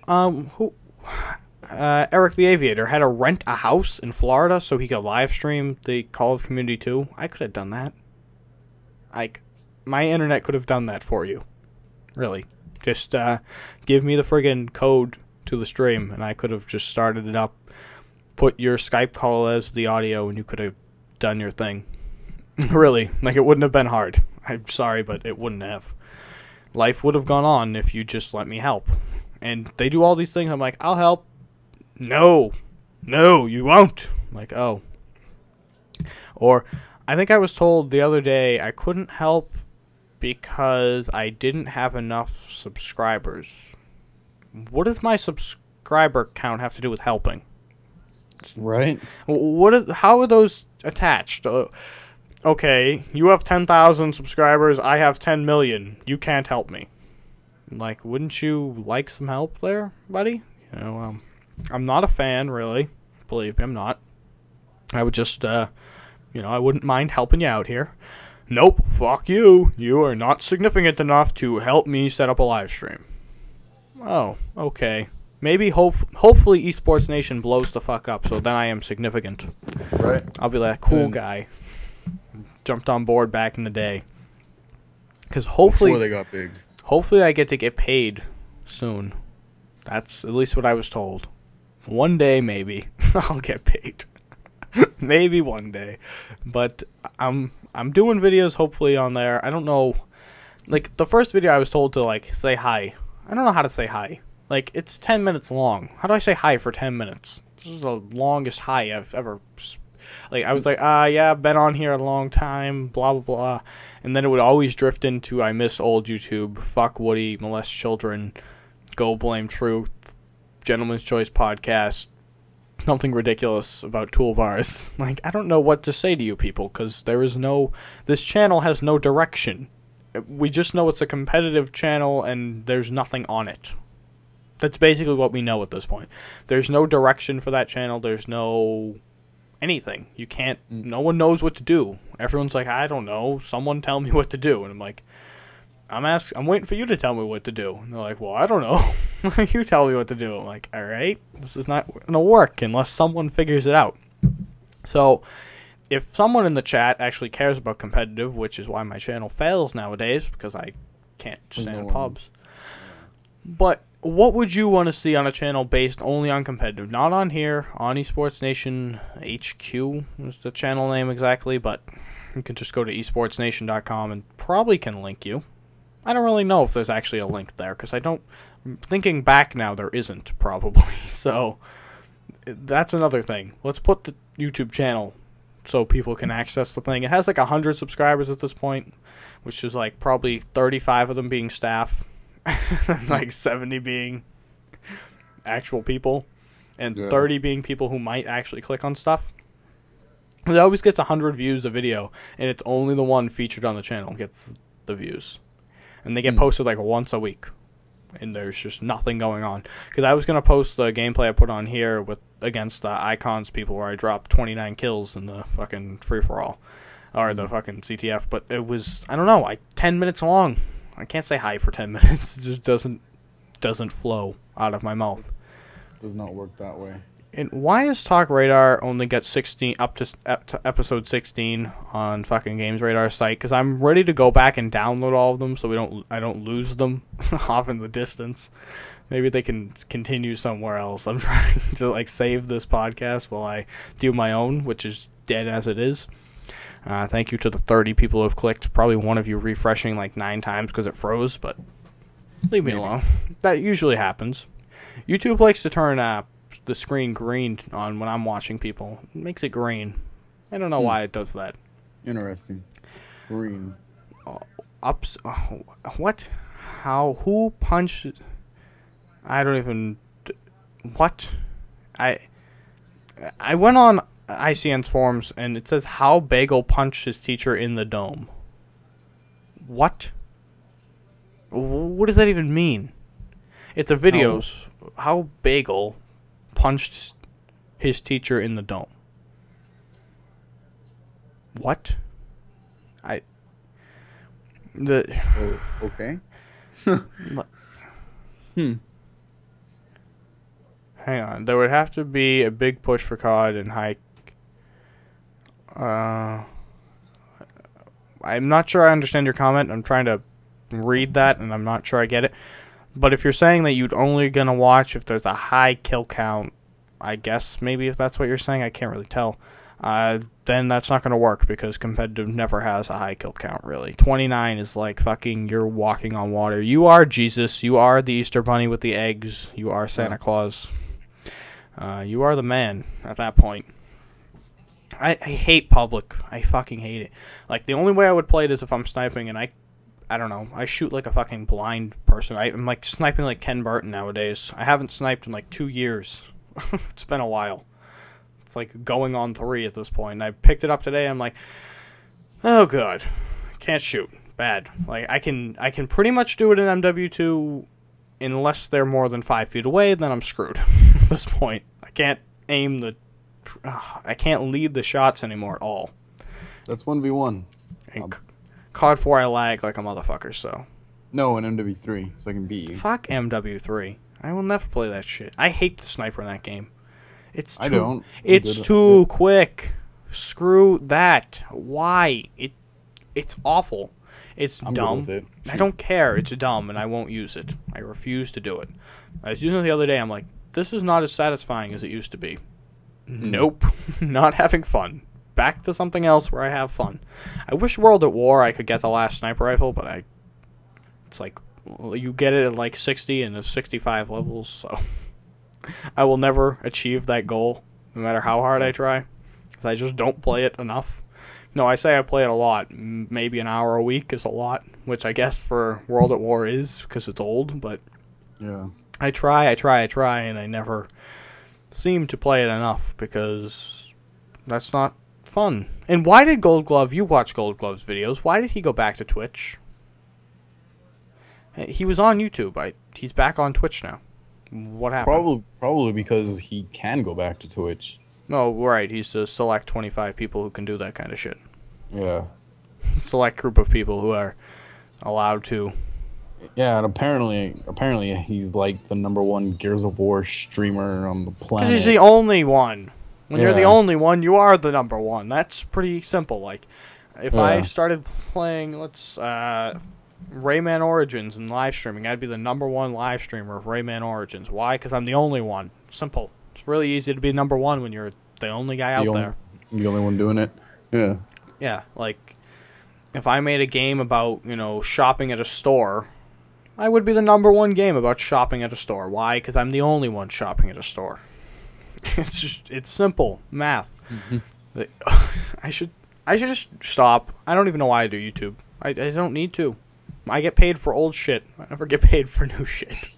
Eric the Aviator had to rent a house in Florida so he could live stream the Call of Community 2. I could have done that. Like, my internet could have done that for you. Really. Just give me the friggin' code to the stream, and I could have just started it up, put your Skype call as the audio, and you could have done your thing. Really. Like, it wouldn't have been hard. I'm sorry, but it wouldn't have. Life would have gone on if you just let me help. And they do all these things. I'm like, I'll help. No, you won't. I'm like, oh. Or, I think I was told the other day I couldn't help because I didn't have enough subscribers. What does my subscriber count have to do with helping? Right. How are those attached? Okay, you have 10,000 subscribers, I have 10 million. You can't help me. Like, wouldn't you like some help there, buddy? You know, I'm not a fan, really. Believe me, I'm not. I would just, I wouldn't mind helping you out here. Nope, fuck you. You are not significant enough to help me set up a live stream. Oh, okay. Maybe, hopefully Esports Nation blows the fuck up, so then I am significant. Right. I'll be that cool guy. Jumped on board back in the day. Because hopefully... Before they got big. Hopefully I get to get paid soon. That's at least what I was told. One day, maybe, I'll get paid. Maybe one day. But I'm doing videos, hopefully, on there. I don't know. Like, the first video I was told to, like, say hi. I don't know how to say hi. Like, it's 10 minutes long. How do I say hi for 10 minutes? This is the longest hi I've ever... Like, I was like, yeah, been on here a long time, blah, blah, blah. And then it would always drift into, I miss old YouTube, fuck Woody, molest children, go blame truth, Gentleman's Choice podcast, something ridiculous about toolbars. Like, I don't know what to say to you people, because this channel has no direction. We just know it's a competitive channel, and there's nothing on it. That's basically what we know at this point. There's no direction for that channel. There's no anything. You can't, no one knows what to do. Everyone's like, I don't know, someone tell me what to do. And I'm like, I'm waiting for you to tell me what to do. And they're like, well, I don't know. You tell me what to do. I'm like, all right, this is not going to work unless someone figures it out. So if someone in the chat actually cares about competitive, which is why my channel fails nowadays, because I can't stand pubs. But what would you want to see on a channel based only on competitive? Not on here, on Esports Nation HQ is the channel name exactly, but you can just go to esportsnation.com and probably can link you. I don't really know if there's actually a link there, because thinking back now, there isn't, probably. So, that's another thing. Let's put the YouTube channel so people can access the thing. It has like 100 subscribers at this point, which is like probably 35 of them being staff. Like 70 being actual people, and 30 being people who might actually click on stuff. It always gets 100 views a video, and it's only the one featured on the channel gets the views, and they get posted like once a week, and there's just nothing going on. Because I was gonna post the gameplay I put on here against the Icons people, where I dropped 29 kills in the fucking free for all, or the fucking CTF, but it was, I don't know, like 10 minutes long. I can't say hi for 10 minutes. It just doesn't flow out of my mouth. Does not work that way. And why does Talk Radar only get 16 up to episode 16 on fucking Games Radar site? Because I'm ready to go back and download all of them, so I don't lose them off in the distance. Maybe they can continue somewhere else. I'm trying to like save this podcast while I do my own, which is dead as it is. Thank you to the 30 people who have clicked. Probably one of you refreshing like 9 times because it froze, but leave me alone. That usually happens. YouTube likes to turn the screen green on when I'm watching people. It makes it green. I don't know why it does that. Interesting. Green. What? How? Who punched? I don't even. What? I went on ICN's forums, and it says how Bagel punched his teacher in the dome. What? What does that even mean? It's a video. How Bagel punched his teacher in the dome. What? Okay. Hang on. There would have to be a big push for COD and high. I'm not sure I understand your comment. I'm trying to read that, and I'm not sure I get it. But if you're saying that you'd only gonna watch if there's a high kill count, I guess maybe if that's what you're saying, I can't really tell. Then that's not gonna work, because competitive never has a high kill count, really. 29 is like fucking you're walking on water. You are Jesus. You are the Easter Bunny with the eggs. You are Santa Claus. You are the man at that point. I hate public. I fucking hate it. Like, the only way I would play it is if I'm sniping, and I don't know. I shoot like a fucking blind person. I'm like sniping like Ken Burton nowadays. I haven't sniped in like 2 years. It's been a while. It's like going on 3 at this point. And I picked it up today. I'm like, oh god, can't shoot. Bad. Like, I can pretty much do it in MW2 unless they're more than 5 feet away. Then I'm screwed. At this point, I can't aim the. I can't lead the shots anymore at all. That's 1v1. And COD 4 I lag like a motherfucker, so. No, in MW3, so I can beat you. Fuck MW3. I will never play that shit. I hate the sniper in that game. It's too, I don't. It's too quick. Screw that. Why? It's awful. It's dumb. Good with it. I don't care. It's dumb, and I won't use it. I refuse to do it. I was using it the other day. I'm like, this is not as satisfying as it used to be. Nope. Not having fun. Back to something else where I have fun. I wish World at War I could get the last sniper rifle, but it's like, you get it at like 60 and there's 65 levels, so I will never achieve that goal, no matter how hard I try, because I just don't play it enough. No, I say I play it a lot. Maybe an hour a week is a lot, which I guess for World at War is, because it's old, but yeah. I try, and I never seem to play it enough because that's not fun. And why did Gold Glove, you watch Gold Glove's videos, why did he go back to Twitch? He was on YouTube. He's back on Twitch now. What happened? Probably because he can go back to Twitch. No, right. He's a select 25 people who can do that kind of shit. Yeah. Select group of people who are allowed to. Yeah, and apparently he's like the #1 Gears of War streamer on the planet. Because he's the only one. When you're the only one, you are the #1. That's pretty simple. Like, if I started playing, Rayman Origins and live streaming, I'd be the #1 live streamer of Rayman Origins. Why? Because I'm the only one. Simple. It's really easy to be #1 when you're the only guy out there. The only one doing it. Yeah. Yeah, like, if I made a game about, you know, shopping at a store, I would be the #1 game about shopping at a store. Why? Because I'm the only one shopping at a store. It's simple math. Mm-hmm. I should just stop. I don't even know why I do YouTube. I don't need to. I get paid for old shit. I never get paid for new shit.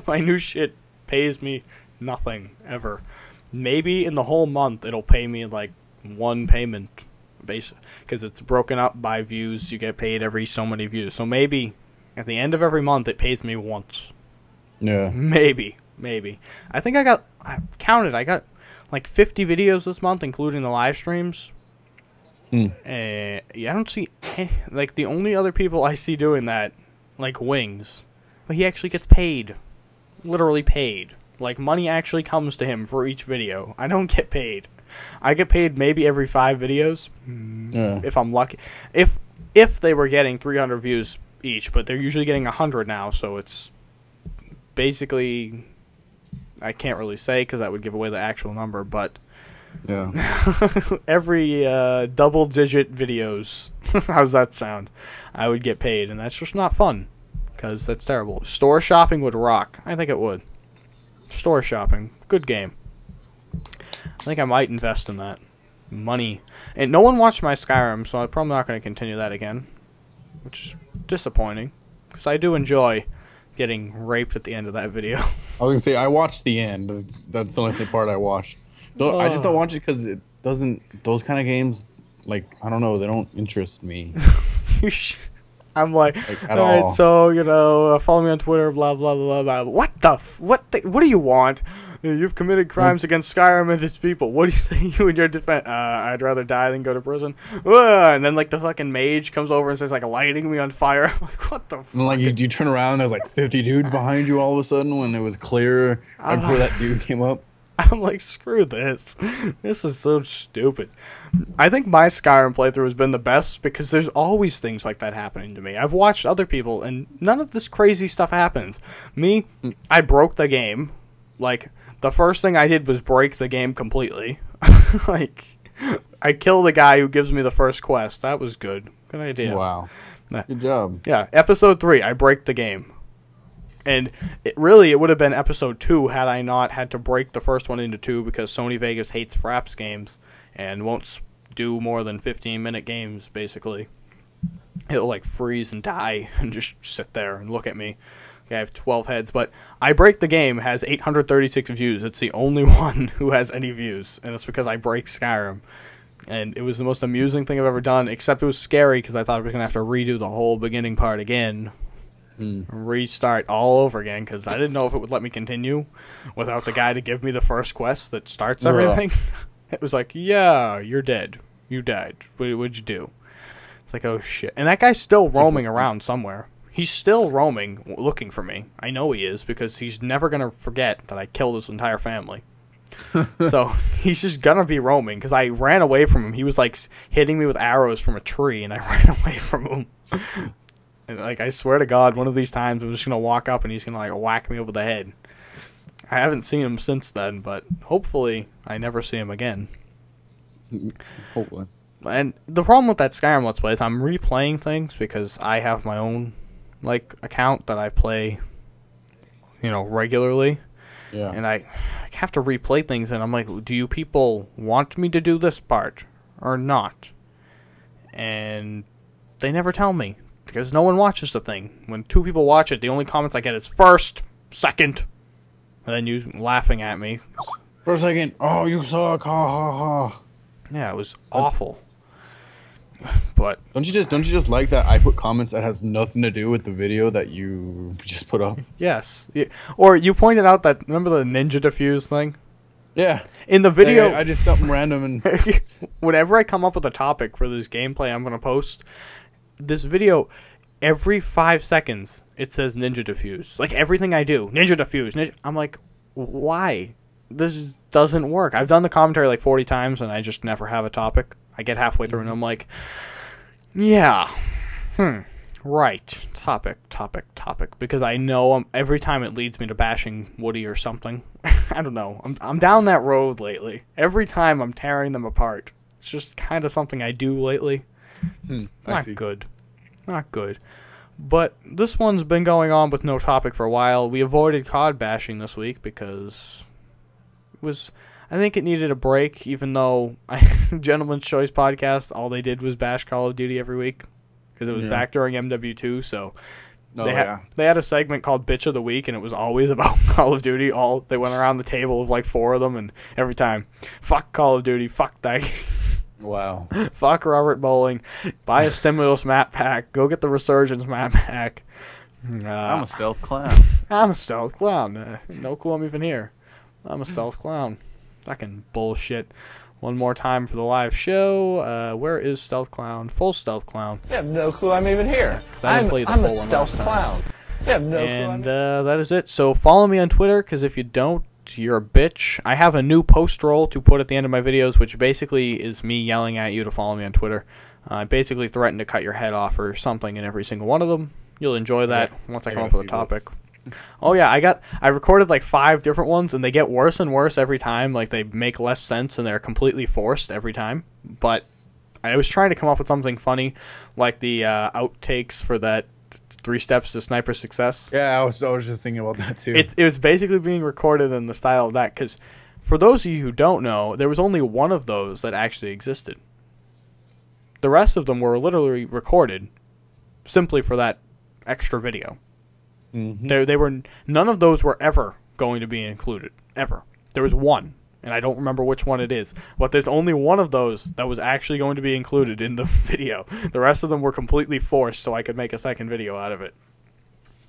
My new shit pays me nothing ever. Maybe in the whole month it'll pay me like one payment, because it's broken up by views. You get paid every so many views. So maybe at the end of every month it pays me once. Yeah. Maybe. I think I got like 50 videos this month, including the live streams. I don't see like, the only other people I see doing that, like Wings, but he actually gets paid, literally paid. Like, money actually comes to him for each video. I don't get paid. I get paid maybe every 5 videos, if I'm lucky. If they were getting 300 views each, but they're usually getting 100 now, so it's basically, I can't really say because that would give away the actual number, but every double-digit videos, how's that sound, I would get paid, and that's just not fun, because that's terrible. Store shopping would rock. I think it would. Store shopping, good game. I think I might invest in that. Money. And no one watched my Skyrim, so I'm probably not going to continue that again, which is disappointing, because I do enjoy getting raped at the end of that video. I was going to say, I watched the end. That's the only part I watched. I just don't watch it because it doesn't, those kind of games, like, I don't know, they don't interest me. I'm like alright, so, you know, follow me on Twitter, blah, blah, blah, blah. What do you want? You've committed crimes against Skyrim and its people. What do you say you and your defense? I'd rather die than go to prison. And then, like, the fucking mage comes over and says, like, lighting me on fire. I'm like, what the fuck? And, like, you turn around and there's, like, 50 dudes behind you all of a sudden when it was clear right before that dude came up. I'm like, screw this. This is so stupid. I think my Skyrim playthrough has been the best because there's always things like that happening to me. I've watched other people, and none of this crazy stuff happens. Me, I broke the game. Like, the first thing I did was break the game completely. Like, I kill the guy who gives me the first quest. That was good. Good idea. Wow. Good job. Yeah, episode 3, I break the game. And it would have been episode 2 had I not had to break the first one into 2 because Sony Vegas hates Fraps games and won't do more than 15-minute games, basically. It'll, like, freeze and die and just sit there and look at me. Okay, I have 12 heads, but I Break the Game has 836 views. It's the only one who has any views, and it's because I break Skyrim. And it was the most amusing thing I've ever done, except it was scary because I thought I was going to have to redo the whole beginning part again. Restart all over again because I didn't know if it would let me continue without the guy to give me the first quest that starts everything. It was like, yeah, you're dead. You died. What'd you do? It's like, oh shit. And that guy's still roaming around somewhere. He's still roaming, looking for me. I know he is because he's never going to forget that I killed his entire family. So he's just going to be roaming because I ran away from him. He was like hitting me with arrows from a tree and I ran away from him. And, like, I swear to God, one of these times I'm just going to walk up and he's going to, like, whack me over the head. I haven't seen him since then, but hopefully I never see him again. Hopefully. And the problem with that Skyrim Let's Play is I'm replaying things because I have my own, like, account that I play, you know, regularly. Yeah. And I have to replay things, and I'm like, do you people want me to do this part or not? And they never tell me. Because no one watches the thing. When 2 people watch it, the only comments I get is first, second, and then you laughing at me. For a second, oh, you suck, ha ha ha. Yeah, it was awful. But Don't you just like that I put comments that has nothing to do with the video that you just put up? yes, or you pointed out that, remember the ninja diffuse thing Yeah. in the video? I just something random and whenever I come up with a topic for this gameplay I'm gonna post, this video, every 5 seconds it says ninja diffuse. Like everything I do, ninja diffuse. I'm like, why? This doesn't work. I've done the commentary like 40 times and I just never have a topic. I get halfway through and I'm like, yeah, right, topic, because I know every time it leads me to bashing Woody or something. I don't know. I'm down that road lately. Every time I'm tearing them apart. It's just kind of something I do lately. Not good. Not good. But this one's been going on with no topic for a while. We avoided COD bashing this week because I think it needed a break, even though Gentleman's Choice podcast, all they did was bash Call of Duty every week because it was back during MW2. So they had a segment called Bitch of the Week, and it was always about Call of Duty. They went around the table of like 4 of them, and every time, fuck Call of Duty, fuck that. wow. Fuck Robert Bowling. Buy a stimulus map pack. Go get the Resurgence map pack. I'm a stealth clown. I'm a stealth clown. No clue I'm even here. I'm a stealth clown. Fucking bullshit. One more time for the live show. Where is Stealth Clown? Full Stealth Clown. You have no clue I'm even here. I'm a stealth clown. You have no clue. And that is it. So follow me on Twitter, because if you don't, you're a bitch. I have a new post roll to put at the end of my videos, which basically is me yelling at you to follow me on Twitter. I basically threaten to cut your head off or something in every single one of them. You'll enjoy that once I come up with a topic. Oh yeah, I recorded like 5 different ones, and they get worse and worse every time. Like they make less sense, and they're completely forced every time. But I was trying to come up with something funny, like the outtakes for that 3 Steps to Sniper Success. Yeah, I was just thinking about that too. It was basically being recorded in the style of that, because for those of you who don't know, there was only one of those that actually existed. The rest of them were literally recorded simply for that extra video. They were, none of those were ever going to be included, ever. There was one, and I don't remember which one it is, but there's only one of those that was actually going to be included in the video. The rest of them were completely forced so I could make a second video out of it.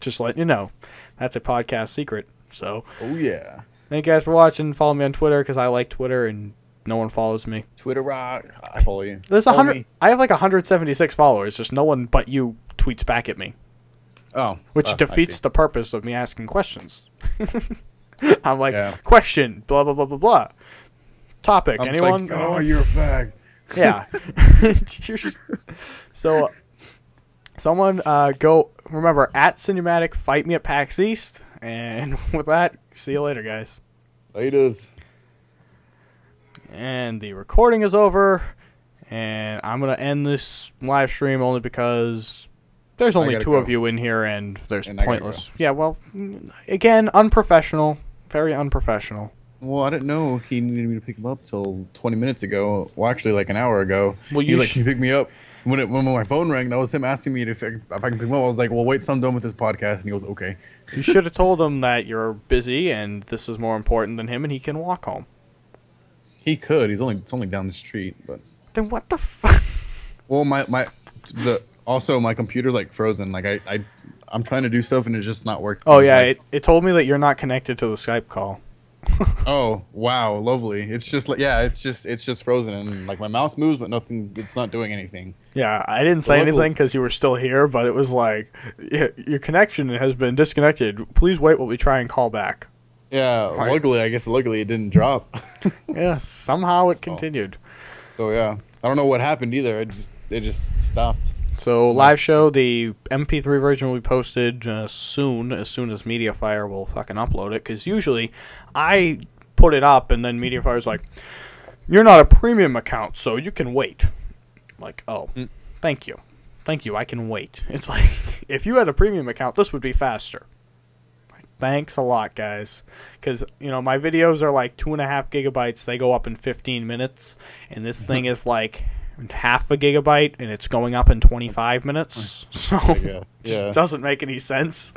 Just letting you know. That's a podcast secret. So, oh yeah. Thank you guys for watching. Follow me on Twitter, because I like Twitter and no one follows me. Twitter rock. I follow you. There's 100. I have like 176 followers. Just no one but you tweets back at me. Oh, which defeats the purpose of me asking questions. I'm like, question, blah, blah, blah, blah, blah. Topic, I'm anyone? Like, oh, you're a fag. Yeah. So, someone go, remember, at Cinematic, fight me at PAX East. And with that, see you later, guys. Laters. And the recording is over. And I'm going to end this live stream only because there's only 2 of you in here, and there's pointless. Yeah, well, again, unprofessional. Very unprofessional. Well, I didn't know he needed me to pick him up till 20 minutes ago. Well, actually, like an hour ago. Well, he was like, can you pick me up? When my phone rang, that was him asking me if I can pick him up. I was like, well, wait till I'm done with this podcast. And he goes, okay. You should have told him that you're busy and this is more important than him, and he can walk home. He could. It's only down the street. But then what the fuck? Well, also, my computer's like frozen. Like I'm trying to do stuff and it's just not working. Oh yeah, it told me that you're not connected to the Skype call. Oh wow, lovely. It's just like it's just frozen, and like my mouse moves, but nothing. It's not doing anything. Yeah, I didn't say anything because you were still here, but it was like, your connection has been disconnected. Please wait while we try and call back. Yeah, luckily it didn't drop. Yeah, somehow it continued. So yeah, I don't know what happened either. It just stopped. So live show, the MP3 version will be posted soon as MediaFire will fucking upload it. Because usually I put it up and then MediaFire's like, you're not a premium account, so you can wait. I'm like, oh, thank you. Thank you, I can wait. It's like, if you had a premium account, this would be faster. Like, thanks a lot, guys. Because, you know, my videos are like 2.5 gigabytes. They go up in 15 minutes. And this thing is like half a gigabyte, and it's going up in 25 minutes. So it doesn't make any sense.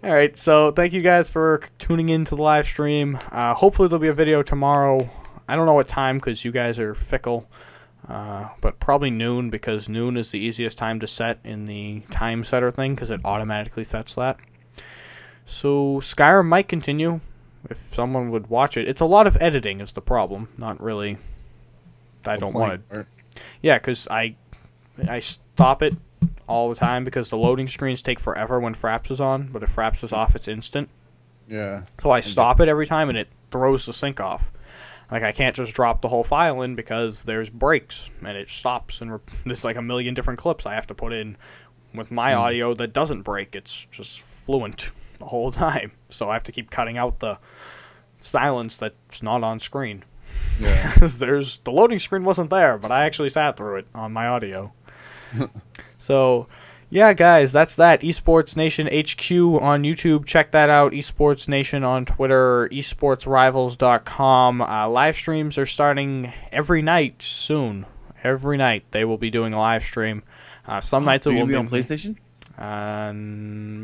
All right, so thank you guys for tuning in to the live stream. Hopefully there'll be a video tomorrow. I don't know what time because you guys are fickle, but probably noon because noon is the easiest time to set in the time setter thing because it automatically sets that. So Skyrim might continue if someone would watch it. It's a lot of editing is the problem, not really. I don't want it. Yeah, because I stop it all the time because the loading screens take forever when Fraps is on, but if Fraps is off, it's instant. Yeah. So I stop it every time, and it throws the sync off. Like, I can't just drop the whole file in because there's breaks, and it stops, and there's like a million different clips I have to put in with my audio that doesn't break. It's just fluent the whole time. So I have to keep cutting out the silence that's not on screen. Yeah. The loading screen wasn't there, but I actually sat through it on my audio. So, yeah, guys, that's that. Esports Nation HQ on YouTube. Check that out. Esports Nation on Twitter. esportsrivals.com. Live streams are starting every night soon. Every night they will be doing a live stream. Some nights it will be on PlayStation.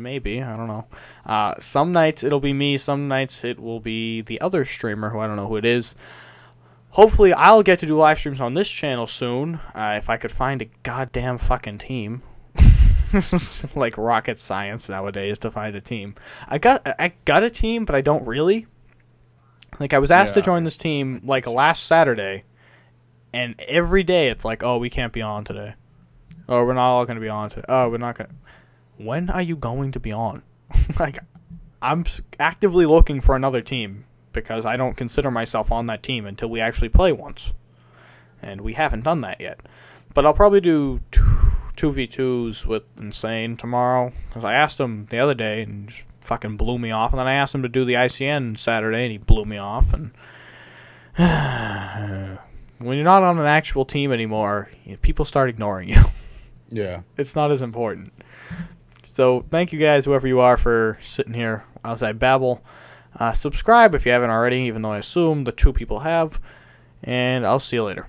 Maybe, I don't know. Some nights it'll be me. Some nights it will be the other streamer who I don't know who it is. Hopefully, I'll get to do live streams on this channel soon, if I could find a goddamn fucking team. Like rocket science nowadays to find a team. I got a team, but I don't really. Like, I was asked to join this team, like, last Saturday, and every day it's like, oh, we can't be on today. Oh, we're not all going to be on today. Oh, we're not going to... When are you going to be on? Like, I'm actively looking for another team, because I don't consider myself on that team until we actually play once. And we haven't done that yet. But I'll probably do 2v2s with Insane tomorrow. Because I asked him the other day and just fucking blew me off. And then I asked him to do the ICN Saturday and he blew me off. And when you're not on an actual team anymore, people start ignoring you. Yeah. It's not as important. So thank you guys, whoever you are, for sitting here as I babble. Subscribe if you haven't already, even though I assume the 2 people have. And I'll see you later.